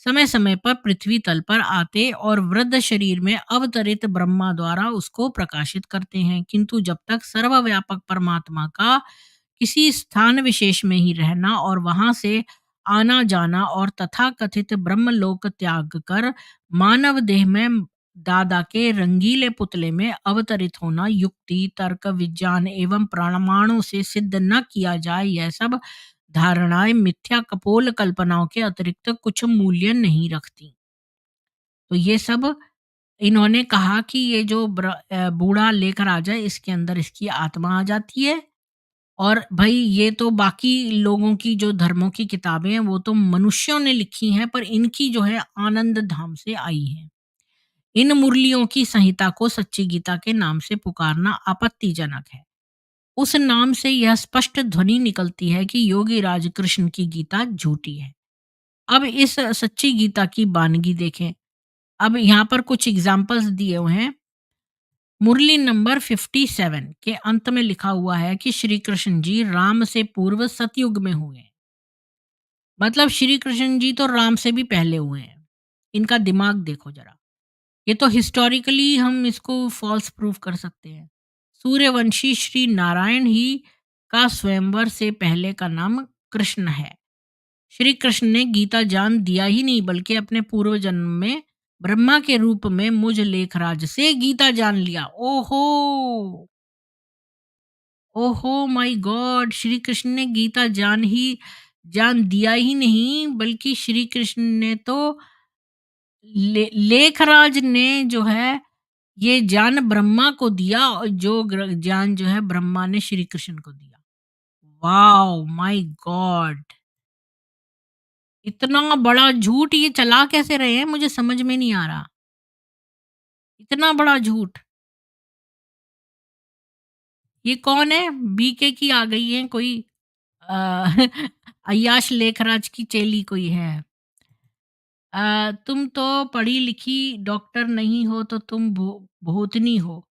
समय समय पर पृथ्वी तल पर आते और वृद्ध शरीर में अवतरित ब्रह्मा द्वारा उसको प्रकाशित करते हैं। किंतु जब तक सर्वव्यापक परमात्मा का किसी स्थान विशेष में ही रहना और वहां से आना जाना और तथाकथित ब्रह्मलोक त्याग कर मानव देह में दादा के रंगीले पुतले में अवतरित होना युक्ति तर्क विज्ञान एवं प्रमाणों से सिद्ध न किया जाए, यह सब धारणाएं मिथ्या कपोल कल्पनाओं के अतिरिक्त कुछ मूल्य नहीं रखती। तो ये सब इन्होंने कहा कि ये जो बूढ़ा लेकर आ जाए इसके अंदर इसकी आत्मा आ जाती है। और भाई ये तो बाकी लोगों की जो धर्मों की किताबें हैं वो तो मनुष्यों ने लिखी हैं, पर इनकी जो है आनंद धाम से आई है। इन मुरलियों की संहिता को सच्ची गीता के नाम से पुकारना आपत्तिजनक है। उस नाम से यह स्पष्ट ध्वनि निकलती है कि योगी राज कृष्ण की गीता झूठी है। अब इस सच्ची गीता की बानगी देखें। अब यहाँ पर कुछ एग्जाम्पल्स दिए हुए हैं। मुरली नंबर 57 के अंत में लिखा हुआ है कि श्री कृष्ण जी राम से पूर्व सतयुग में हुए हैं। मतलब श्री कृष्ण जी तो राम से भी पहले हुए हैं। इनका दिमाग देखो जरा। ये तो हिस्टोरिकली हम इसको फॉल्स प्रूफ कर सकते हैं। सूर्यवंशी श्री नारायण ही का स्वयंवर से पहले का नाम कृष्ण है। श्री कृष्ण ने गीता ज्ञान दिया ही नहीं, बल्कि अपने पूर्व जन्म में ब्रह्मा के रूप में मुझ लेखराज से गीता जान लिया। ओहो, ओहो माय गॉड! श्री कृष्ण ने गीता जान दिया ही नहीं, बल्कि श्री कृष्ण ने तो लेखराज ने जो है ये ज्ञान ब्रह्मा को दिया, और जो ज्ञान जो है ब्रह्मा ने श्री कृष्ण को दिया। Wow my God! इतना बड़ा झूठ ये चला कैसे रहे हैं, मुझे समझ में नहीं आ रहा। इतना बड़ा झूठ। ये कौन है? बीके की आ गई है कोई, अ, अय्याश लेखराज की चेली कोई है। तुम तो पढ़ी लिखी डॉक्टर नहीं हो तो तुम भूतनी हो।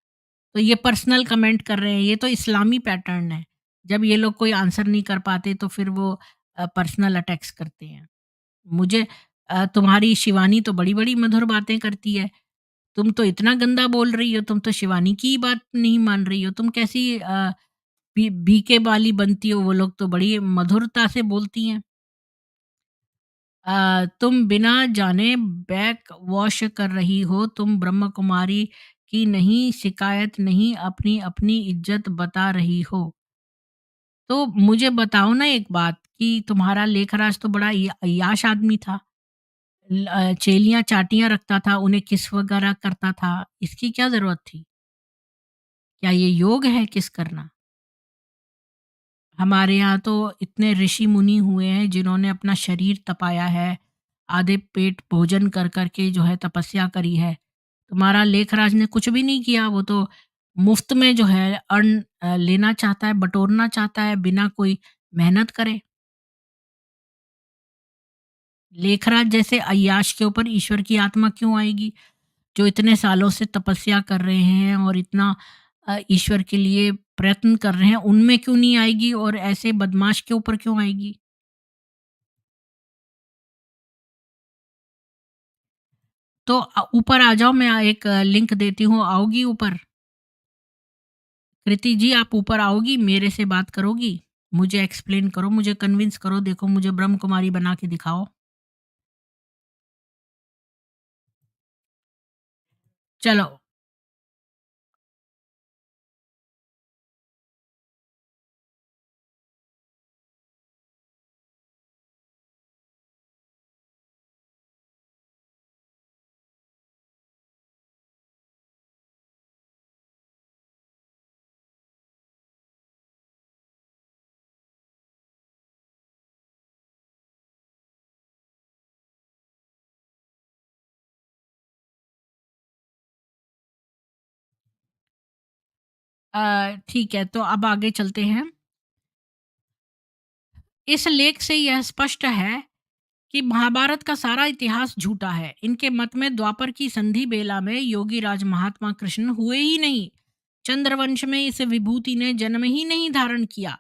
तो ये पर्सनल कमेंट कर रहे हैं। ये तो इस्लामी पैटर्न है। जब ये लोग कोई आंसर नहीं कर पाते तो फिर वो पर्सनल अटैक्स करते हैं। मुझे तुम्हारी शिवानी तो बड़ी-बड़ी मधुर बातें करती है। तुम तो इतना गंदा बोल रही हो, तुम तो शिवानी की ही बात नहीं मान रही हो। तुम कैसी बीके वाली बनती हो, वो लोग तो बड़ी मधुरता से बोलती हैं। तुम बिना जाने बैक वॉश कर रही हो, तुम ब्रह्म कुमारी की नहीं, शिकायत नहीं, अपनी अपनी इज्जत बता रही हो। तो मुझे बताओ ना एक बात कि तुम्हारा लेखराज तो बड़ा अय्याश आदमी था। चेलियाँ चाटियाँ रखता था, उन्हें किस वगैरह करता था। इसकी क्या ज़रूरत थी? क्या ये योग है किस करना? हमारे यहाँ तो इतने ऋषि मुनि हुए हैं जिन्होंने अपना शरीर तपाया है, आधे पेट भोजन कर कर के जो है तपस्या करी है। तुम्हारा लेखराज ने कुछ भी नहीं किया, वो तो मुफ्त में जो है लेना चाहता है, बटोरना चाहता है बिना कोई मेहनत करे। लेखराज जैसे अय्याश के ऊपर ईश्वर की आत्मा क्यों आएगी? जो इतने सालों से तपस्या कर रहे हैं और इतना ईश्वर के लिए प्रयत्न कर रहे हैं, उनमें क्यों नहीं आएगी और ऐसे बदमाश के ऊपर क्यों आएगी? तो ऊपर आ जाओ, मैं एक लिंक देती हूँ, आओगी ऊपर? कृति जी आप ऊपर आओगी, मेरे से बात करोगी? मुझे एक्सप्लेन करो, मुझे कन्विंस करो, देखो मुझे ब्रह्म कुमारी बना के दिखाओ। चलो। ठीक है, तो अब आगे चलते हैं। इस लेख से यह स्पष्ट है कि महाभारत का सारा इतिहास झूठा है। इनके मत में द्वापर की संधि बेला में योगी राज महात्मा कृष्ण हुए ही नहीं। चंद्रवंश में इस विभूति ने जन्म ही नहीं धारण किया।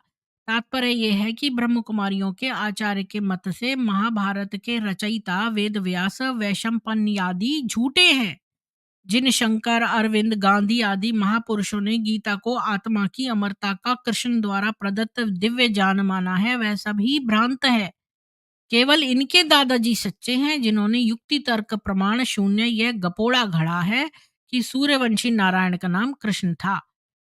तात्पर्य यह है कि ब्रह्म कुमारियों के आचार्य के मत से महाभारत के रचयिता वेद व्यास वैशंपायन आदि झूठे हैं। जिन शंकर, अरविंद, गांधी आदि महापुरुषों ने गीता को आत्मा की अमरता का कृष्ण द्वारा प्रदत्त दिव्य ज्ञान माना है, वह सभी भ्रांत है। केवल इनके दादाजी सच्चे हैं, जिन्होंने युक्ति तर्क प्रमाण शून्य यह गपोड़ा घड़ा है कि सूर्यवंशी नारायण का नाम कृष्ण था।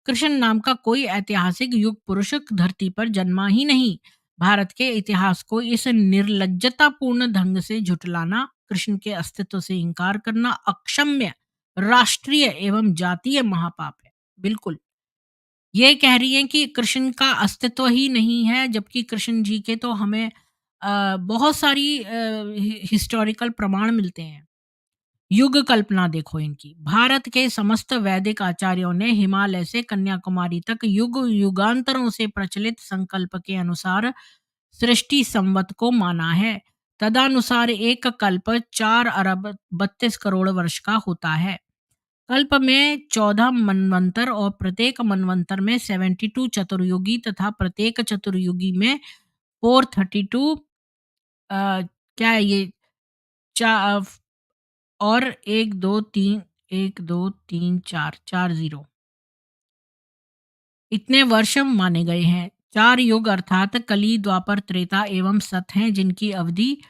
कृष्ण नाम का कोई ऐतिहासिक युग पुरुष धरती पर जन्मा ही नहीं। भारत के इतिहास को इस निर्लज्जतापूर्ण ढंग से झुठलाना, कृष्ण के अस्तित्व से इनकार करना अक्षम्य राष्ट्रीय एवं जातीय महापाप है। बिल्कुल। ये कह रही हैं कि कृष्ण का अस्तित्व ही नहीं है, जबकि कृष्ण जी के तो हमें बहुत सारी हिस्टोरिकल प्रमाण मिलते हैं। युग कल्पना देखो इनकी। भारत के समस्त वैदिक आचार्यों ने हिमालय से कन्याकुमारी तक युग युगांतरों से प्रचलित संकल्प के अनुसार सृष्टि संवत को माना है। तदनुसार एक कल्प 4 अरब 32 करोड़ वर्ष का होता है। कल्प में 14 मनवंतर और प्रत्येक मनवंतर में 72 चतुर्युगी तथा प्रत्येक चतुर्युगी में 432 क्या है ये चा और 1 2 3 1 2 3 4 4 जीरो इतने वर्ष माने गए हैं। 4 युग अर्थात कली द्वापर त्रेता एवं सत हैं, जिनकी अवधि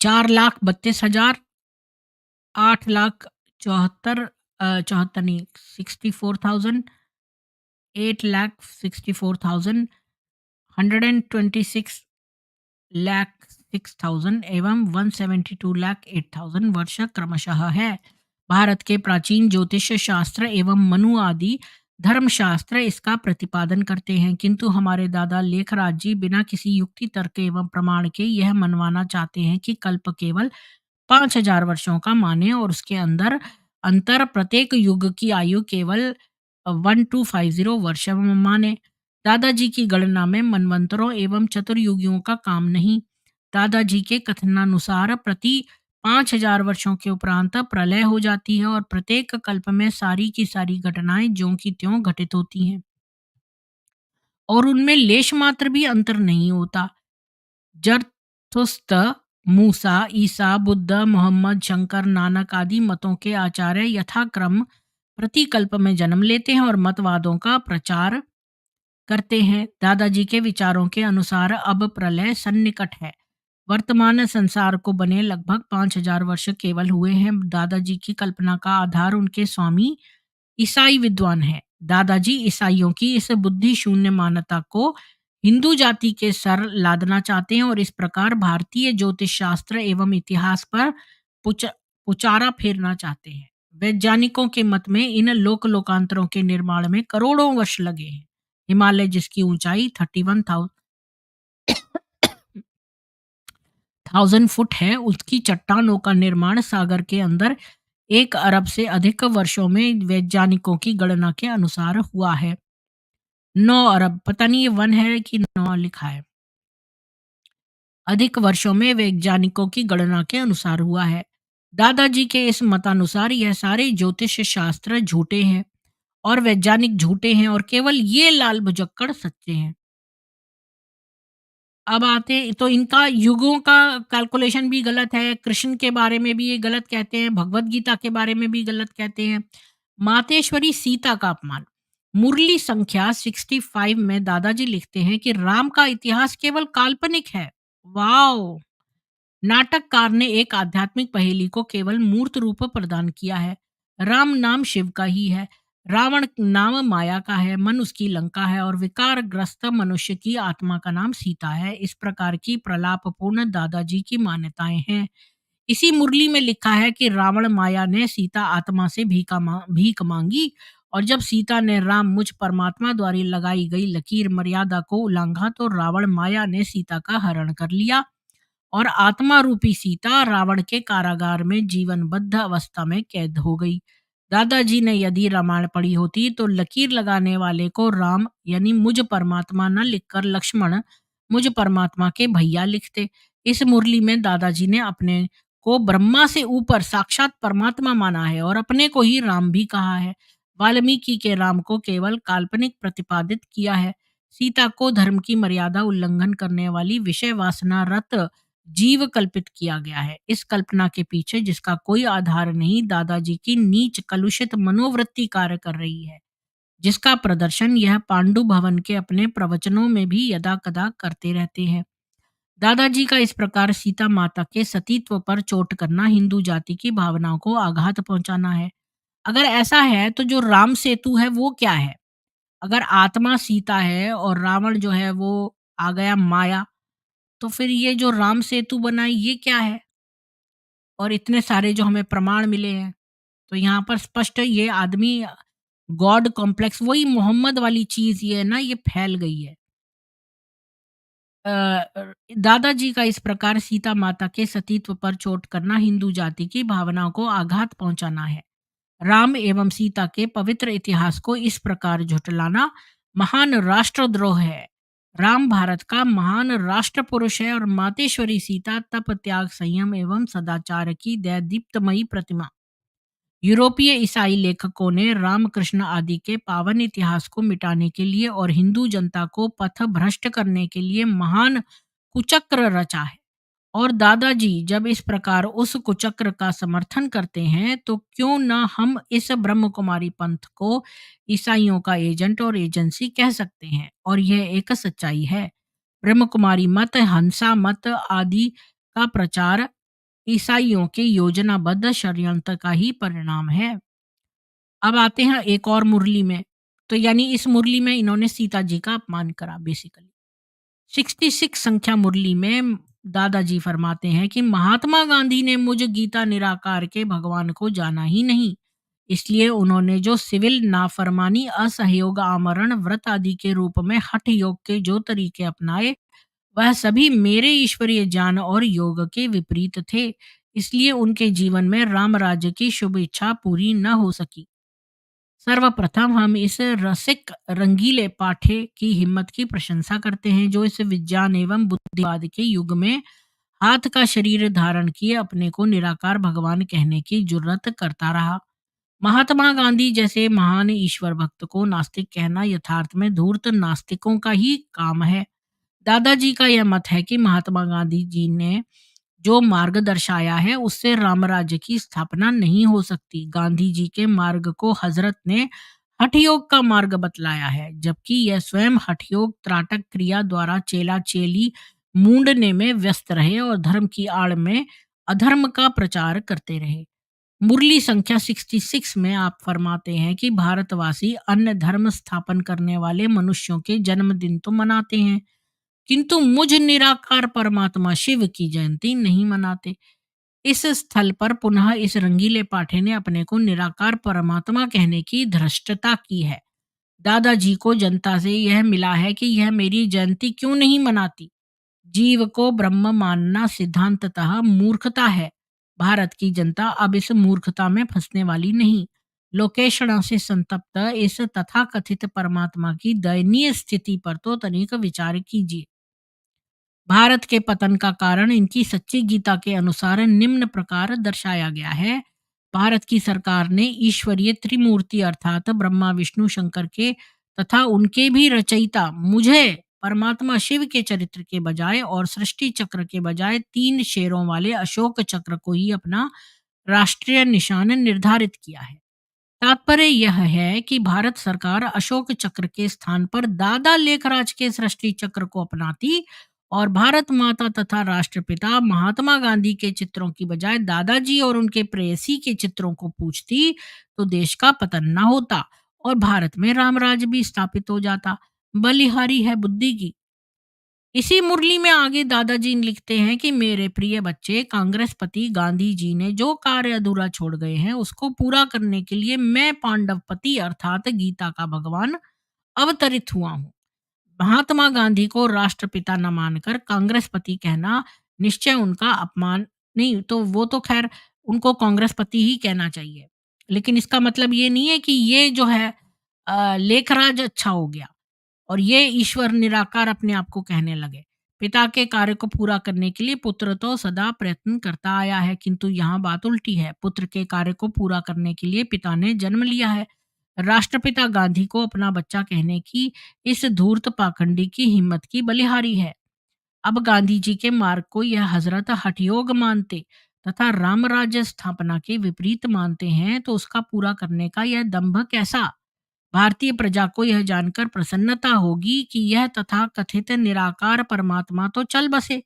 4,32,000 8,74 चौहत्तर नहीं 64,000 8,64,000 126 लाख 6,000 एवं 172 लाख 8,000 वर्ष क्रमशः है। भारत के प्राचीन ज्योतिष शास्त्र एवं मनु आदि धर्मशास्त्र इसका प्रतिपादन करते हैं, किंतु हमारे दादा लेखराज जी बिना किसी युक्ति तर्क एवं प्रमाण के यह मनवाना चाहते हैं कि कल्प केवल 5,000 वर्षों का माने और उसके अंदर अंतर प्रत्येक युग की आयु केवल 1250 वर्ष माने। दादाजी की गणना में मनवंतरों एवं चतुर्युगियों का काम नहीं। दादाजी के कथनानुसार प्रति 5,000 वर्षों के उपरांत प्रलय हो जाती है और प्रत्येक कल्प में सारी की सारी घटनाएं ज्यों की त्यों घटित होती हैं और उनमें लेश मात्र भी अंतर नहीं होता। जरथुस्त्र, मूसा, ईसा, बुद्ध, मोहम्मद, शंकर, नानक आदि मतों के आचार्य यथाक्रम प्रतिकल्प में जन्म लेते हैं और मतवादों का प्रचार करते हैं। दादाजी के विचारों के अनुसार अब प्रलय सन्निकट है। वर्तमान संसार को बने लगभग 5,000 वर्ष केवल हुए हैं। दादाजी की कल्पना का आधार उनके स्वामी ईसाई विद्वान है। दादाजी ईसाइयों की इस बुद्धि शून्य मान्यता को हिंदू जाति के सर लादना चाहते हैं और इस प्रकार भारतीय ज्योतिष शास्त्र एवं इतिहास पर पुचारा फेरना चाहते हैं। वैज्ञानिकों के मत में इन लोक लोकांतरों के निर्माण में करोड़ों वर्ष लगे हैं। हिमालय जिसकी ऊंचाई 31,000 फुट है, उसकी चट्टानों का निर्माण सागर के अंदर 1 अरब से अधिक वर्षों में वैज्ञानिकों की गणना के अनुसार हुआ है। 9 अरब, पता नहीं ये 1 है कि 9 लिखा है, अधिक वर्षों में वैज्ञानिकों की गणना के अनुसार हुआ है। दादाजी के इस मतानुसार यह सारे ज्योतिष शास्त्र झूठे हैं और वैज्ञानिक झूठे हैं और केवल ये लाल भुजक्कड़ सच्चे हैं। अब आते हैं तो इनका युगों का कैलकुलेशन भी गलत है, कृष्ण के बारे में भी ये गलत कहते हैं, भगवत गीता के बारे में भी गलत कहते हैं। मातेश्वरी सीता का अपमान। मुरली संख्या 65 में दादाजी लिखते हैं कि राम का इतिहास केवल काल्पनिक है। वाओ! नाटककार ने एक आध्यात्मिक पहेली को केवल मूर्त रूप प्रदान किया है। राम नाम शिव का ही है, रावण नाम माया का है, मन उसकी लंका है और विकारग्रस्त मनुष्य की आत्मा का नाम सीता है। इस प्रकार की प्रलापपूर्ण दादाजी की मान्यताएं हैं। इसी मुरली में लिखा है कि रावण माया ने सीता आत्मा से भीख मांगी और जब सीता ने राम मुझ परमात्मा द्वारा लगाई गई लकीर मर्यादा को उल्लंघा तो रावण माया ने सीता का हरण कर लिया और आत्मा रूपी सीता रावण के कारागार में जीवनबद्ध अवस्था में कैद हो गई। दादाजी ने यदि रामायण पढ़ी होती तो लकीर लगाने वाले को राम यानी मुझ परमात्मा न लिखकर लक्ष्मण मुझ परमात्मा के भैया लिखते। इस मुरली में दादाजी ने अपने को ब्रह्मा से ऊपर साक्षात परमात्मा माना है और अपने को ही राम भी कहा है। वाल्मीकि के राम को केवल काल्पनिक प्रतिपादित किया है। सीता को धर्म की मर्यादा उल्लंघन करने वाली विषय वासना रत जीव कल्पित किया गया है। इस कल्पना के पीछे जिसका कोई आधार नहीं, दादाजी की नीच कलुषित मनोवृत्ति कार्य कर रही है, जिसका प्रदर्शन यह पांडु भवन के अपने प्रवचनों में भी यदा कदा करते रहते हैं। दादाजी का इस प्रकार सीता माता के सतीत्व पर चोट करना हिंदू जाति की भावनाओं को आघात पहुंचाना है। अगर ऐसा है तो जो राम सेतु है वो क्या है? अगर आत्मा सीता है और रावण जो है वो आ गया माया, तो फिर ये जो राम सेतु बना ये क्या है? और इतने सारे जो हमें प्रमाण मिले हैं। तो यहाँ पर स्पष्ट ये आदमी गॉड कॉम्प्लेक्स वही मोहम्मद वाली चीज़ ये है ना, ये फैल गई है। दादाजी का इस प्रकार सीता माता के सतीत्व पर चोट करना हिंदू जाति की भावनाओं को आघात पहुंचाना है। राम एवं सीता के पवित्र इतिहास को इस प्रकार झुठलाना महान राष्ट्रद्रोह है। राम भारत का महान राष्ट्र पुरुष है और मातेश्वरी सीता तप त्याग संयम एवं सदाचार की दीप्तमयी प्रतिमा। यूरोपीय ईसाई लेखकों ने रामकृष्ण आदि के पावन इतिहास को मिटाने के लिए और हिंदू जनता को पथ भ्रष्ट करने के लिए महान कुचक्र रचा है। और दादाजी जब इस प्रकार उस कुचक्र का समर्थन करते हैं तो क्यों न हम इस ब्रह्म कुमारी पंथ को ईसाइयों का एजेंट और एजेंसी कह सकते हैं, और यह एक सच्चाई है। ब्रह्म कुमारी मत, हंसा मत आदि का प्रचार ईसाइयों के योजनाबद्ध षड्यंत्र का ही परिणाम है। अब आते हैं एक और मुरली में। तो यानी इस मुरली में इन्होंने सीता जी का अपमान करा बेसिकली। 66 संख्या मुरली में दादाजी फरमाते हैं कि महात्मा गांधी ने मुझ गीता निराकार के भगवान को जाना ही नहीं, इसलिए उन्होंने जो सिविल नाफरमानी, असहयोग, आमरण, व्रत आदि के रूप में हठ योग के जो तरीके अपनाए, वह सभी मेरे ईश्वरीय ज्ञान और योग के विपरीत थे। इसलिए उनके जीवन में राम राज्य की शुभ इच्छा पूरी न हो सकी। सर्वप्रथम हम इस रसिक रंगीले पाठे की हिम्मत की प्रशंसा करते हैं जो इस विज्ञान एवं बुद्धिवाद के युग में हाथ का शरीर धारण किए अपने को निराकार भगवान कहने की जुर्रत करता रहा। महात्मा गांधी जैसे महान ईश्वर भक्त को नास्तिक कहना यथार्थ में धूर्त नास्तिकों का ही काम है। दादाजी का यह मत है कि महात्मा गांधी जी ने जो मार्ग दर्शाया है उससे रामराज्य की स्थापना नहीं हो सकती। गांधी जी के मार्ग को हजरत ने हठयोग का मार्ग बतलाया है, जबकि यह स्वयं हठयोग त्राटक क्रिया द्वारा चेला चेली मूंडने में व्यस्त रहे और धर्म की आड़ में अधर्म का प्रचार करते रहे। मुरली संख्या 66 में आप फरमाते हैं कि भारतवासी अन्य धर्म स्थापन करने वाले मनुष्यों के जन्मदिन तो मनाते हैं, किंतु मुझ निराकार परमात्मा शिव की जयंती नहीं मनाते। इस स्थल पर पुनः इस रंगीले पाठे ने अपने को निराकार परमात्मा कहने की धृष्टता की है। दादाजी को जनता से यह मिला है कि यह मेरी जयंती क्यों नहीं मनाती। जीव को ब्रह्म मानना सिद्धांततः मूर्खता है। भारत की जनता अब इस मूर्खता में फंसने वाली नहीं। लोकेशणा से संतप्त इस तथाकथित परमात्मा की दयनीय स्थिति पर तो तनिक विचार कीजिए। भारत के पतन का कारण इनकी सच्ची गीता के अनुसार निम्न प्रकार दर्शाया गया है। भारत की सरकार ने ईश्वरीय त्रिमूर्ति अर्थात ब्रह्मा विष्णु शंकर के तथा उनके भी रचयिता मुझे परमात्मा शिव के चरित्र के बजाय और सृष्टि चक्र के बजाय 3 शेरों वाले अशोक चक्र को ही अपना राष्ट्रीय निशान निर्धारित किया है। तात्पर्य यह है कि भारत सरकार अशोक चक्र के स्थान पर दादा लेखराज के सृष्टि चक्र को अपनाती और भारत माता तथा राष्ट्रपिता महात्मा गांधी के चित्रों की बजाय दादाजी और उनके प्रेयसी के चित्रों को पूजती, तो देश का पतन न होता और भारत में रामराज भी स्थापित हो जाता। बलिहारी है बुद्धि की। इसी मुरली में आगे दादाजी लिखते हैं कि मेरे प्रिय बच्चे, कांग्रेसपति गांधी जी ने जो कार्य अधूरा छोड़ गए हैं उसको पूरा करने के लिए मैं पांडवपति अर्थात गीता का भगवान अवतरित हुआ हूँ। महात्मा गांधी को राष्ट्रपिता न मानकर कांग्रेसपति कहना निश्चय उनका अपमान। नहीं तो वो तो खैर उनको कांग्रेसपति ही कहना चाहिए, लेकिन इसका मतलब ये नहीं है कि ये जो है लेखराज अच्छा हो गया और ये ईश्वर निराकार अपने आप को कहने लगे। पिता के कार्य को पूरा करने के लिए पुत्र तो सदा प्रयत्न करता आया है, किंतु यहाँ बात उल्टी है। पुत्र के कार्य को पूरा करने के लिए पिता ने जन्म लिया है। राष्ट्रपिता गांधी को अपना बच्चा कहने की इस धूर्त पाखंडी की हिम्मत की बलिहारी है। अब गांधी जी के मार्ग को यह हजरत हठयोग मानते तथा राम राज्य स्थापना के विपरीत मानते हैं, तो उसका पूरा करने का यह दंभ कैसा। भारतीय प्रजा को यह जानकर प्रसन्नता होगी कि यह तथा कथित निराकार परमात्मा तो चल बसे।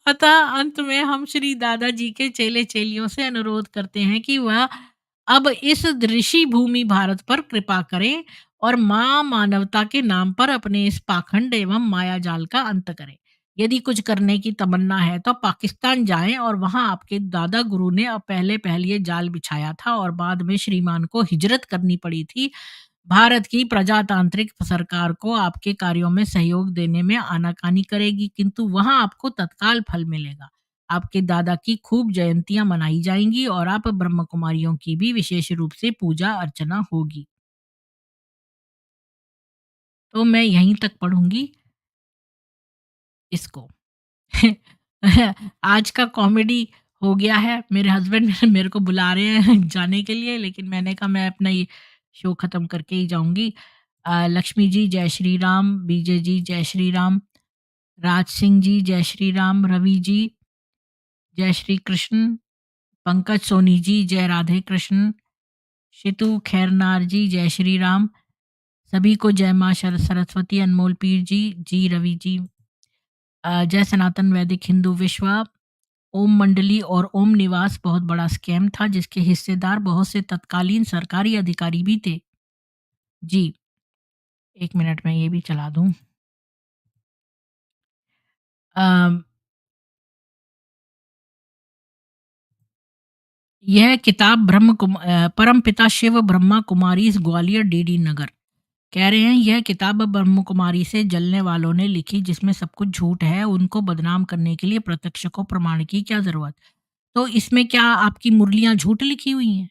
अतः अंत में हम श्री दादाजी के चेले-चेलियों से अनुरोध करते हैं कि वह अब इस ऋषि भूमि भारत पर कृपा करें और माँ मानवता के नाम पर अपने इस पाखंड एवं माया जाल का अंत करें। यदि कुछ करने की तमन्ना है तो पाकिस्तान जाएं और वहां आपके दादा गुरु ने अब पहले ये जाल बिछाया था और बाद में श्रीमान को हिजरत करनी पड़ी थी। भारत की प्रजातांत्रिक सरकार को आपके कार्यों में सहयोग देने में आनाकानी करेगी, किंतु वहां आपको तत्काल फल मिलेगा। आपके दादा की खूब जयंतियां मनाई जाएंगी और आप ब्रह्म कुमारियों की भी विशेष रूप से पूजा अर्चना होगी। तो मैं यहीं तक पढ़ूंगी इसको। आज का कॉमेडी हो गया है। मेरे हस्बैंड मेरे को बुला रहे हैं जाने के लिए, लेकिन मैंने कहा मैं अपना ये शो खत्म करके ही जाऊंगी। लक्ष्मी जी जय श्री राम, बीजे जी जय श्री राम, राज सिंह जी जय श्री राम, रवि जी जय श्री कृष्ण, पंकज सोनी जी जय राधे कृष्ण, शितु खैरनार जी जय श्री राम, सभी को जय माँ सरस्वती, अनमोल पीर जी, जी रवि जी, जय सनातन वैदिक हिंदू विश्व। ओम मंडली और ओम निवास बहुत बड़ा स्कैम था जिसके हिस्सेदार बहुत से तत्कालीन सरकारी अधिकारी भी थे। जी, 1 मिनट में ये भी चला दूँ। अ, यह किताब परमपिता शिव ब्रह्मा कुमारीज़ ग्वालियर डीडी नगर। कह रहे हैं यह किताब ब्रह्म कुमारी से जलने वालों ने लिखी जिसमें सब कुछ झूठ है, उनको बदनाम करने के लिए प्रत्यक्ष को प्रमाण की क्या ज़रूरत? तो इसमें क्या आपकी मुरलियाँ झूठ लिखी हुई हैं?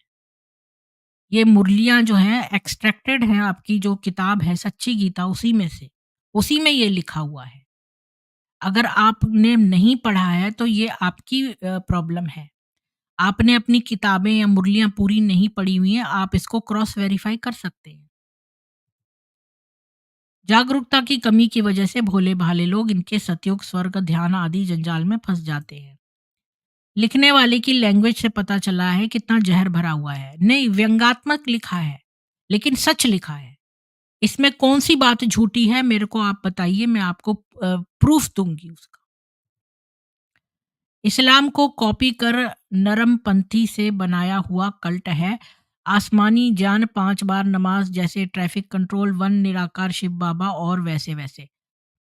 ये मुरलियाँ जो हैं एक्सट्रैक्टेड हैं आपकी जो किताब है सच्ची गीता उसी में से, उसी में ये लिखा हुआ है। अगर आपने नहीं पढ़ा है तो ये आपकी प्रॉब्लम है। आपने अपनी किताबें या मुरलियाँ पूरी नहीं पढ़ी हुई हैं, आप इसको क्रॉस वेरीफाई कर सकते हैं। जागरूकता की कमी की वजह से भोले-भाले लोग इनके सतयुग, स्वर्ग, ध्यान आदि जंजाल में फँस जाते हैं। लिखने वाले की लैंग्वेज से पता चला है कितना ज़हर भरा हुआ है। नहीं, व्यंग्यात्मक लिखा है, लेकिन सच लिखा है। इसमें कौन-सी बात झूठी है मेरे को आप बताइए, मैं आपको प्रूफ़ दूँगी उसका। इस्लाम को कॉपी कर नरमपंथी से बनाया हुआ कल्ट है। आसमानी जान 5 बार नमाज़ जैसे ट्रैफ़िक कंट्रोल, वन निराकार शिव बाबा और वैसे-वैसे।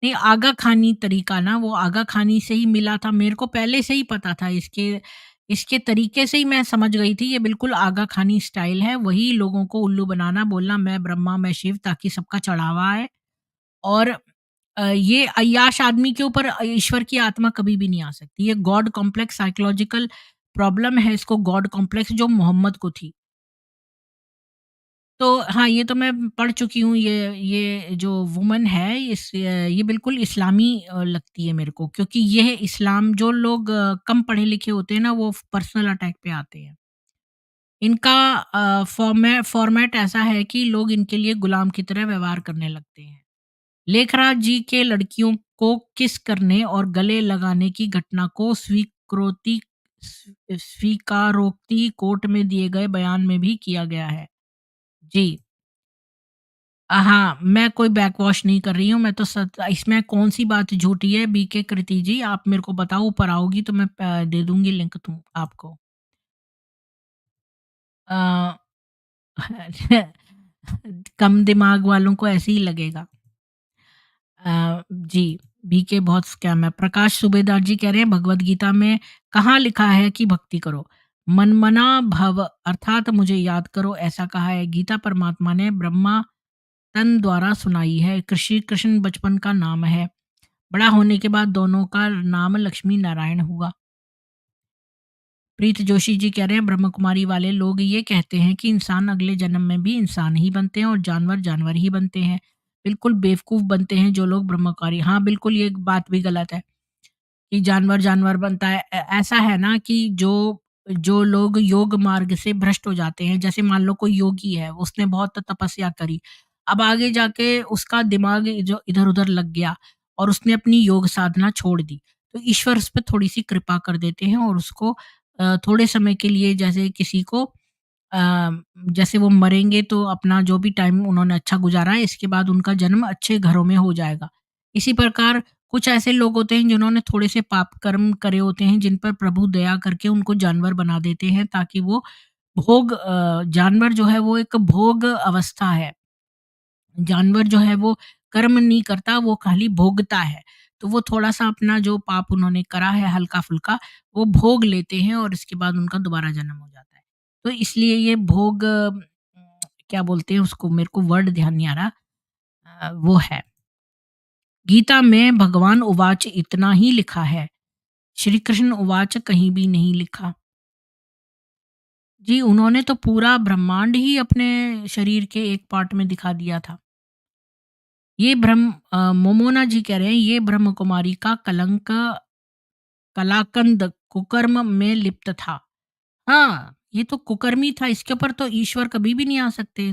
नहीं, आगा खानी तरीका ना वो आगा खानी से ही मिला था। मेरे को पहले से ही पता था इसके इसके तरीके से ही मैं समझ गई थी ये बिल्कुल आगा खानी स्टाइल है। वही लोगों को उल्लू बनाना, बोलना मैं ब्रह्मा, मैं शिव ताकि सबका चढ़ावा आए। और ये अय्याश आदमी के ऊपर ईश्वर की आत्मा कभी भी नहीं आ सकती। ये गॉड कॉम्प्लेक्स साइकोलॉजिकल प्रॉब्लम है, इसको गॉड कॉम्प्लेक्स जो मोहम्मद को थी। तो हाँ, ये तो मैं पढ़ चुकी हूँ। ये जो वुमन है ये बिल्कुल इस्लामी लगती है मेरे को, क्योंकि ये इस्लाम जो लोग कम पढ़े लिखे होते हैं ना वो पर्सनल अटैक पे आते हैं। इनका फॉर्मेट ऐसा है कि लोग इनके लिए गुलाम की तरह व्यवहार करने लगते हैं। लेखराज जी के लड़कियों को किस करने और गले लगाने की घटना को स्वीकारोक्ति कोर्ट में दिए गए बयान में भी किया गया है। जी। हाँ, मैं कोई बैकवॉश नहीं कर रही हूँ, मैं तो सच इसमें कौन-सी बात झूठी है बीके कृति जी, आप मेरे को बताओ, ऊपर आओगी तो मैं दे दूँगी लिंक तुम आपको। अ, कम दिमाग वालों को ऐसे ही लगेगा। जी, बीके बहुत स्कैम है। प्रकाश सूबेदार जी कह रहे हैं भगवद गीता में कहाँ लिखा है कि भक्ति करो? मनमना भव अर्थात मुझे याद करो ऐसा कहा है। गीता परमात्मा ने ब्रह्मा तन द्वारा सुनाई है। कृषि कृष्ण बचपन का नाम है। बड़ा होने के बाद दोनों का नाम लक्ष्मी नारायण हुआ। प्रीत जोशी जी कह रहे हैं ब्रह्म कुमारी वाले लोग ये कहते हैं कि इंसान अगले जन्म में भी इंसान ही बनते हैं और जानवर जानवर ही बनते हैं। बिल्कुल बेवकूफ़ बनते हैं जो लोग ब्रह्म कुमारी। हाँ, बिल्कुल ये बात भी गलत है कि जानवर जानवर बनता है। ऐसा है ना कि जो जो लोग योग मार्ग से भ्रष्ट हो जाते हैं, जैसे मान लो कोई योगी है, उसने बहुत तपस्या करी। अब आगे जाके उसका दिमाग जो इधर-उधर लग गया और उसने अपनी योग साधना छोड़ दी। तो ईश्वर उस पे थोड़ी-सी कृपा कर देते हैं और उसको थोड़े समय के लिए, जैसे किसी को जैसे वो मरेंगे तो अपना जो भी टाइम उन्होंने अच्छा गुज़ारा है, इसके बाद उनका जन्म अच्छे घरों में हो जाएगा। इसी प्रकार कुछ ऐसे लोग होते हैं जिन्होंने थोड़े से पाप कर्म करे होते हैं, जिन पर प्रभु दया करके उनको जानवर बना देते हैं ताकि वो जानवर जो है वो एक भोग अवस्था है। जानवर जो है वो कर्म नहीं करता, वो खाली भोगता है। तो वो थोड़ा-सा अपना जो पाप उन्होंने करा है हल्का-फुल्का, वो भोग लेते हैं और इसके बाद उनका दोबारा जन्म हो जाता है। तो इसलिए ये भोग क्या बोलते हैं उसको, मेरे को वर्ड ध्यान नहीं आ रहा। वो है। गीता में भगवान उवाच इतना ही लिखा है। श्री कृष्ण उवाच कहीं भी नहीं लिखा। जी, उन्होंने तो पूरा ब्रह्मांड ही अपने शरीर के एक पार्ट में दिखा दिया था। मोमोना जी कह रहे हैं ये ब्रह्म कुमारी का कलंक कलाकंद कुकर्म में लिप्त था। हाँ, ये तो कुकर्मी था, इसके ऊपर तो ईश्वर कभी भी नहीं आ सकते।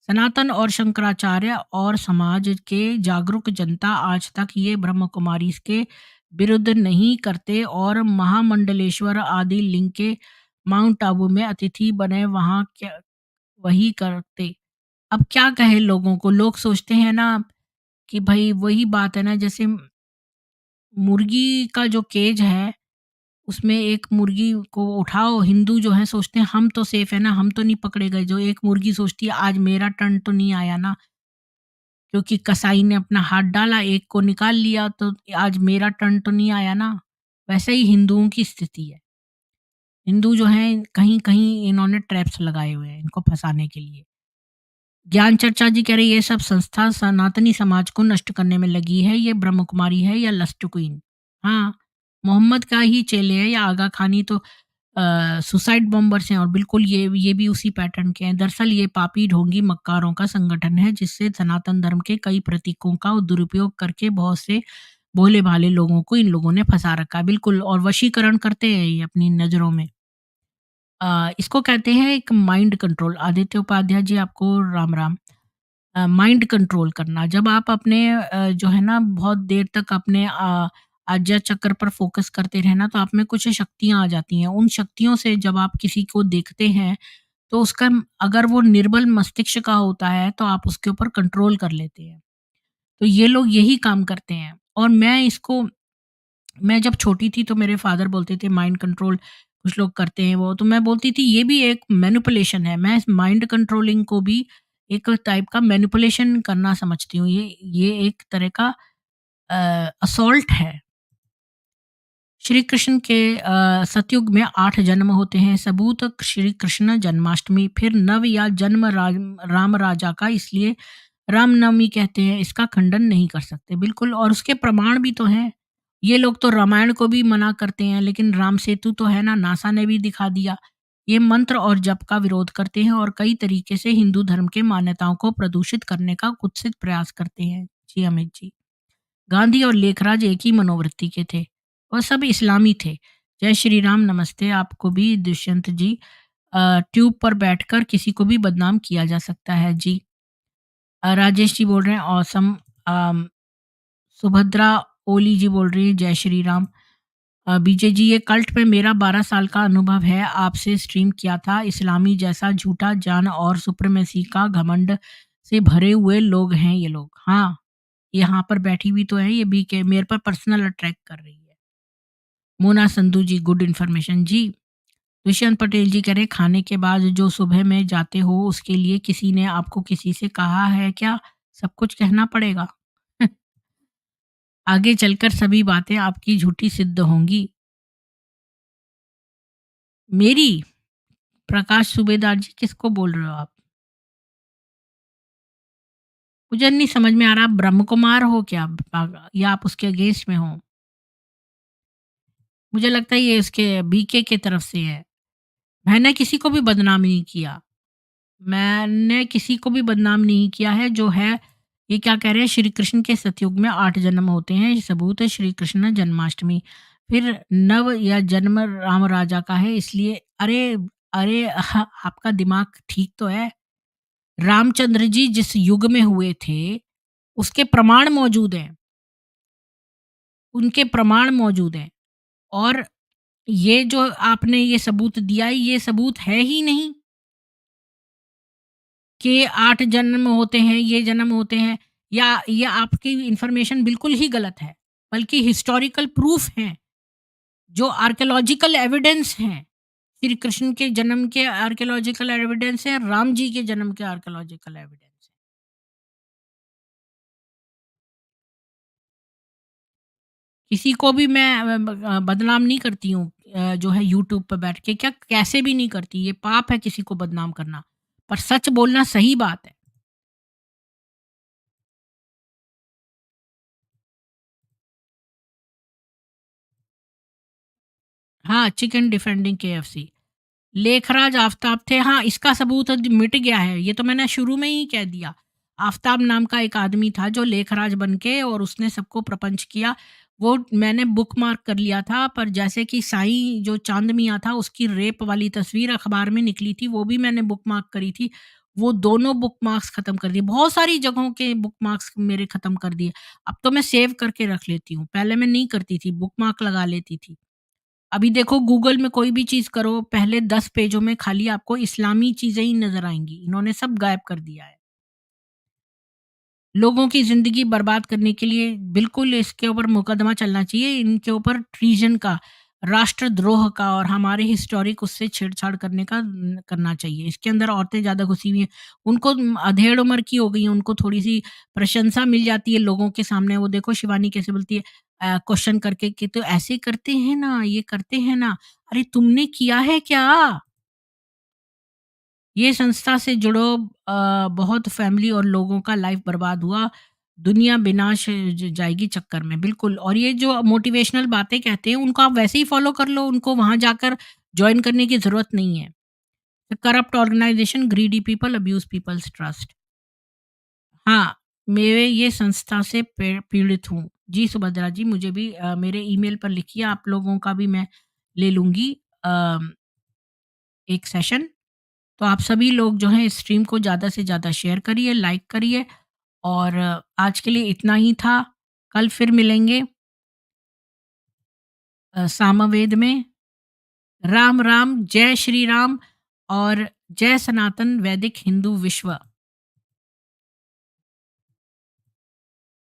सनातन और शंकराचार्य और समाज के जागरूक जनता आज तक ये ब्रह्म कुमारी के विरुद्ध नहीं करते और महामंडलेश्वर आदि लिंग के माउंट आबू में अतिथि बने वहाँ क्या वही करते। अब क्या कहे लोगों को, लोग सोचते हैं ना कि भाई वही बात है ना, जैसे मुर्गी का जो केज है उसमें एक मुर्गी को उठाओ, हिंदू जो है सोचते हैं हम तो सेफ है ना, हम तो नहीं पकड़े गए। जो एक मुर्गी सोचती है आज मेरा टर्न तो नहीं आया ना, क्योंकि कसाई ने अपना हाथ डाला, एक को निकाल लिया तो आज मेरा टर्न तो नहीं आया ना। वैसे ही हिंदुओं की स्थिति है। हिंदू जो हैं कहीं-कहीं इन्होंने ट्रैप्स लगाए हुए हैं इनको फँसाने के लिए। ज्ञान चर्चा जी कह रही है ये सब संस्था सनातनी समाज को नष्ट करने में लगी है, ये ब्रह्म कुमारी है या लस्ट क्वीन। हाँ, मोहम्मद का ही चेले हैं या आगा खानी तो सुसाइड बॉम्बर्स हैं और बिल्कुल ये भी उसी पैटर्न के हैं। दरअसल ये पापी ढोंगी मक्कारों का संगठन है जिससे सनातन धर्म के कई प्रतीकों का दुरुपयोग करके बहुत से भोले-भाले लोगों को इन लोगों ने फँसा रखा है। बिल्कुल, और वशीकरण करते हैं ये अपनी नज़रों में। इसको कहते हैं एक माइंड कंट्रोल। आदित्य उपाध्याय जी आपको राम राम। माइंड कंट्रोल करना, जब आप अपने जो है ना बहुत देर तक अपने आज्ञा चक्र पर फोकस करते रहना तो आप में कुछ शक्तियाँ आ जाती हैं। उन शक्तियों से जब आप किसी को देखते हैं तो उसका अगर वो निर्बल मस्तिष्क का होता है तो आप उसके ऊपर कंट्रोल कर लेते हैं। तो ये लोग यही काम करते हैं और मैं जब छोटी थी तो मेरे फादर बोलते थे माइंड कंट्रोल कुछ लोग करते हैं वो, तो मैं बोलती थी ये भी एक मैनिपुलेशन है। मैं इस माइंड कंट्रोलिंग को भी एक टाइप का मैनिपुलेशन करना समझती हूँ। ये एक तरह का असॉल्ट है। श्री कृष्ण के सतयुग में 8 जन्म होते हैं। सबूत श्री कृष्ण जन्माष्टमी, फिर नव या जन्म राम राजा का, इसलिए रामनवमी कहते हैं। इसका खंडन नहीं कर सकते। बिल्कुल, और उसके प्रमाण भी तो हैं। ये लोग तो रामायण को भी मना करते हैं, लेकिन राम सेतु तो है ना, नासा ने भी दिखा दिया। ये मंत्र और जप का विरोध करते हैं और कई तरीके से हिंदू धर्म के मान्यताओं को प्रदूषित करने का कुत्सित प्रयास करते हैं। जी अमित जी। गांधी और लेखराज एक ही मनोवृत्ति के थे और सब इस्लामी थे। जय श्री राम। नमस्ते। आपको भी दुष्यंत जी। ट्यूब पर बैठकर किसी को भी बदनाम किया जा सकता है। जी। राजेश जी बोल रहे हैं ऑसम। सुभद्रा ओली जी बोल रही है जय श्री राम। बीजे जी ये कल्ट पे मेरा 12 साल का अनुभव है, आपसे स्ट्रीम किया था। इस्लामी जैसा झूठा जान और सुप्रीमेसी का घमंड से भरे हुए लोग हैं ये लोग। हाँ, यहाँ पर बैठी हुई तो है ये भी के मेरे पर पर्सनल अटैक कर रही है। मोना संधू जी गुड इन्फॉर्मेशन जी। दुष्यंत पटेल जी कह रहे हैं खाने के बाद जो सुबह में जाते हो उसके लिए किसी ने आपको किसी से कहा है क्या? सब कुछ कहना पड़ेगा। आगे चलकर सभी बातें आपकी झूठी सिद्ध होंगी। मेरी? प्रकाश सूबेदार जी किसको बोल रहे हो आप? मुझे नहीं समझ में आ रहा, आप ब्रह्म कुमार हो क्या? या आप उसके अगेंस्ट में हो? मुझे लगता है ये इसके बीके की तरफ से है। मैंने किसी को भी बदनाम नहीं किया। मैंने किसी को भी बदनाम नहीं किया है। जो है ये क्या कह रहे हैं, श्री कृष्ण के सतयुग में 8 जन्म होते हैं। ये सबूत है श्री कृष्ण जन्माष्टमी। फिर नव या जन्म राम राजा का है, इसलिए अरे! अरे! आपका दिमाग ठीक तो है? रामचंद्र जी जिस युग में हुए थे, उसके प्रमाण मौजूद हैं। उनके प्रमाण मौजूद हैं और ये जो आपने ये सबूत दिया है, ये सबूत है ही नहीं कि 8 जन्म होते हैं, ये जन्म होते हैं। या ये आपकी इन्फॉर्मेशन बिल्कुल ही गलत है, बल्कि हिस्टोरिकल प्रूफ हैं, जो आर्कियोलॉजिकल एविडेंस हैं। श्री कृष्ण के जन्म के आर्कियोलॉजिकल एविडेंस है, राम जी के जन्म के आर्कियोलॉजिकल एविडेंस है। किसी को भी मैं बदनाम नहीं करती हूँ, जो है यूट्यूब पे बैठ के, क्या कैसे भी नहीं करती, ये पाप है किसी को बदनाम करना। पर सच बोलना सही बात है। हाँ, chicken defending KFC. Lekhraj Aftab थे, हाँ, इसका सबूत आज मिट गया है, ये तो मैंने शुरू में ही कह दिया। आफ़ताब नाम का एक आदमी था जो लेखराज बन के और उसने सबको प्रपंच किया, वो मैंने बुकमार्क कर लिया था, पर जैसे कि साईं जो चांद मियाँ था उसकी रेप वाली तस्वीर अखबार में निकली थी, वो भी मैंने बुकमार्क करी थी। वो दोनों बुकमार्क्स खत्म कर दिए, बहुत सारी जगहों के बुकमार्क्स मेरे खत्म कर दिए। अब तो मैं सेव करके रख लेती हूँ, पहले मैं नहीं करती थी, बुकमार्क लगा लेती थी। अभी देखो गूगल में कोई भी चीज़ करो, पहले 10 पेजों में खाली आपको इस्लामी चीज़ें ही नज़र आएँगी। इन्होंने सब गायब कर दिया है। लोगों की ज़िंदगी बर्बाद करने के लिए बिल्कुल इसके ऊपर मुकदमा चलना चाहिए। इनके ऊपर ट्रीज़न का, राष्ट्रद्रोह का और हमारे हिस्टोरिक उससे छेड़छाड़ करने का करना चाहिए। इसके अंदर औरतें ज़्यादा घुसी हुई हैं। उनको अधेड़ उम्र की हो गई हैं, उनको थोड़ी-सी प्रशंसा मिल जाती है लोगों के सामने। वो देखो शिवानी कैसे बोलती है क्वेश्चन करके कि तो ऐसे करते हैं ना, ये करते हैं ना। अरे तुमने किया है क्या? ये संस्था से जुड़ो, बहुत फैमिली और लोगों का लाइफ बर्बाद हुआ, दुनिया विनाश जाएगी चक्कर में, बिल्कुल। और ये जो मोटिवेशनल बातें कहते हैं उनको आप वैसे ही फॉलो कर लो, उनको वहां जाकर ज्वाइन करने की जरूरत नहीं है। Corrupt organisation, greedy people, abuse people's trust. हाँ, मेरे ये संस्था से पीड़ित हूँ। जी सुभद्रा जी, मुझे भी मेरे ईमेल पर लिखिए, आप लोगों का भी मैं ले लूंगी अ, एक सेशन। तो आप सभी लोग जो हैं स्ट्रीम को ज़्यादा से ज़्यादा शेयर करिए, लाइक करिए। और आज के लिए इतना ही था। कल फिर मिलेंगे सामवेद में। राम राम, जय श्री राम और जय सनातन वैदिक हिंदू विश्व।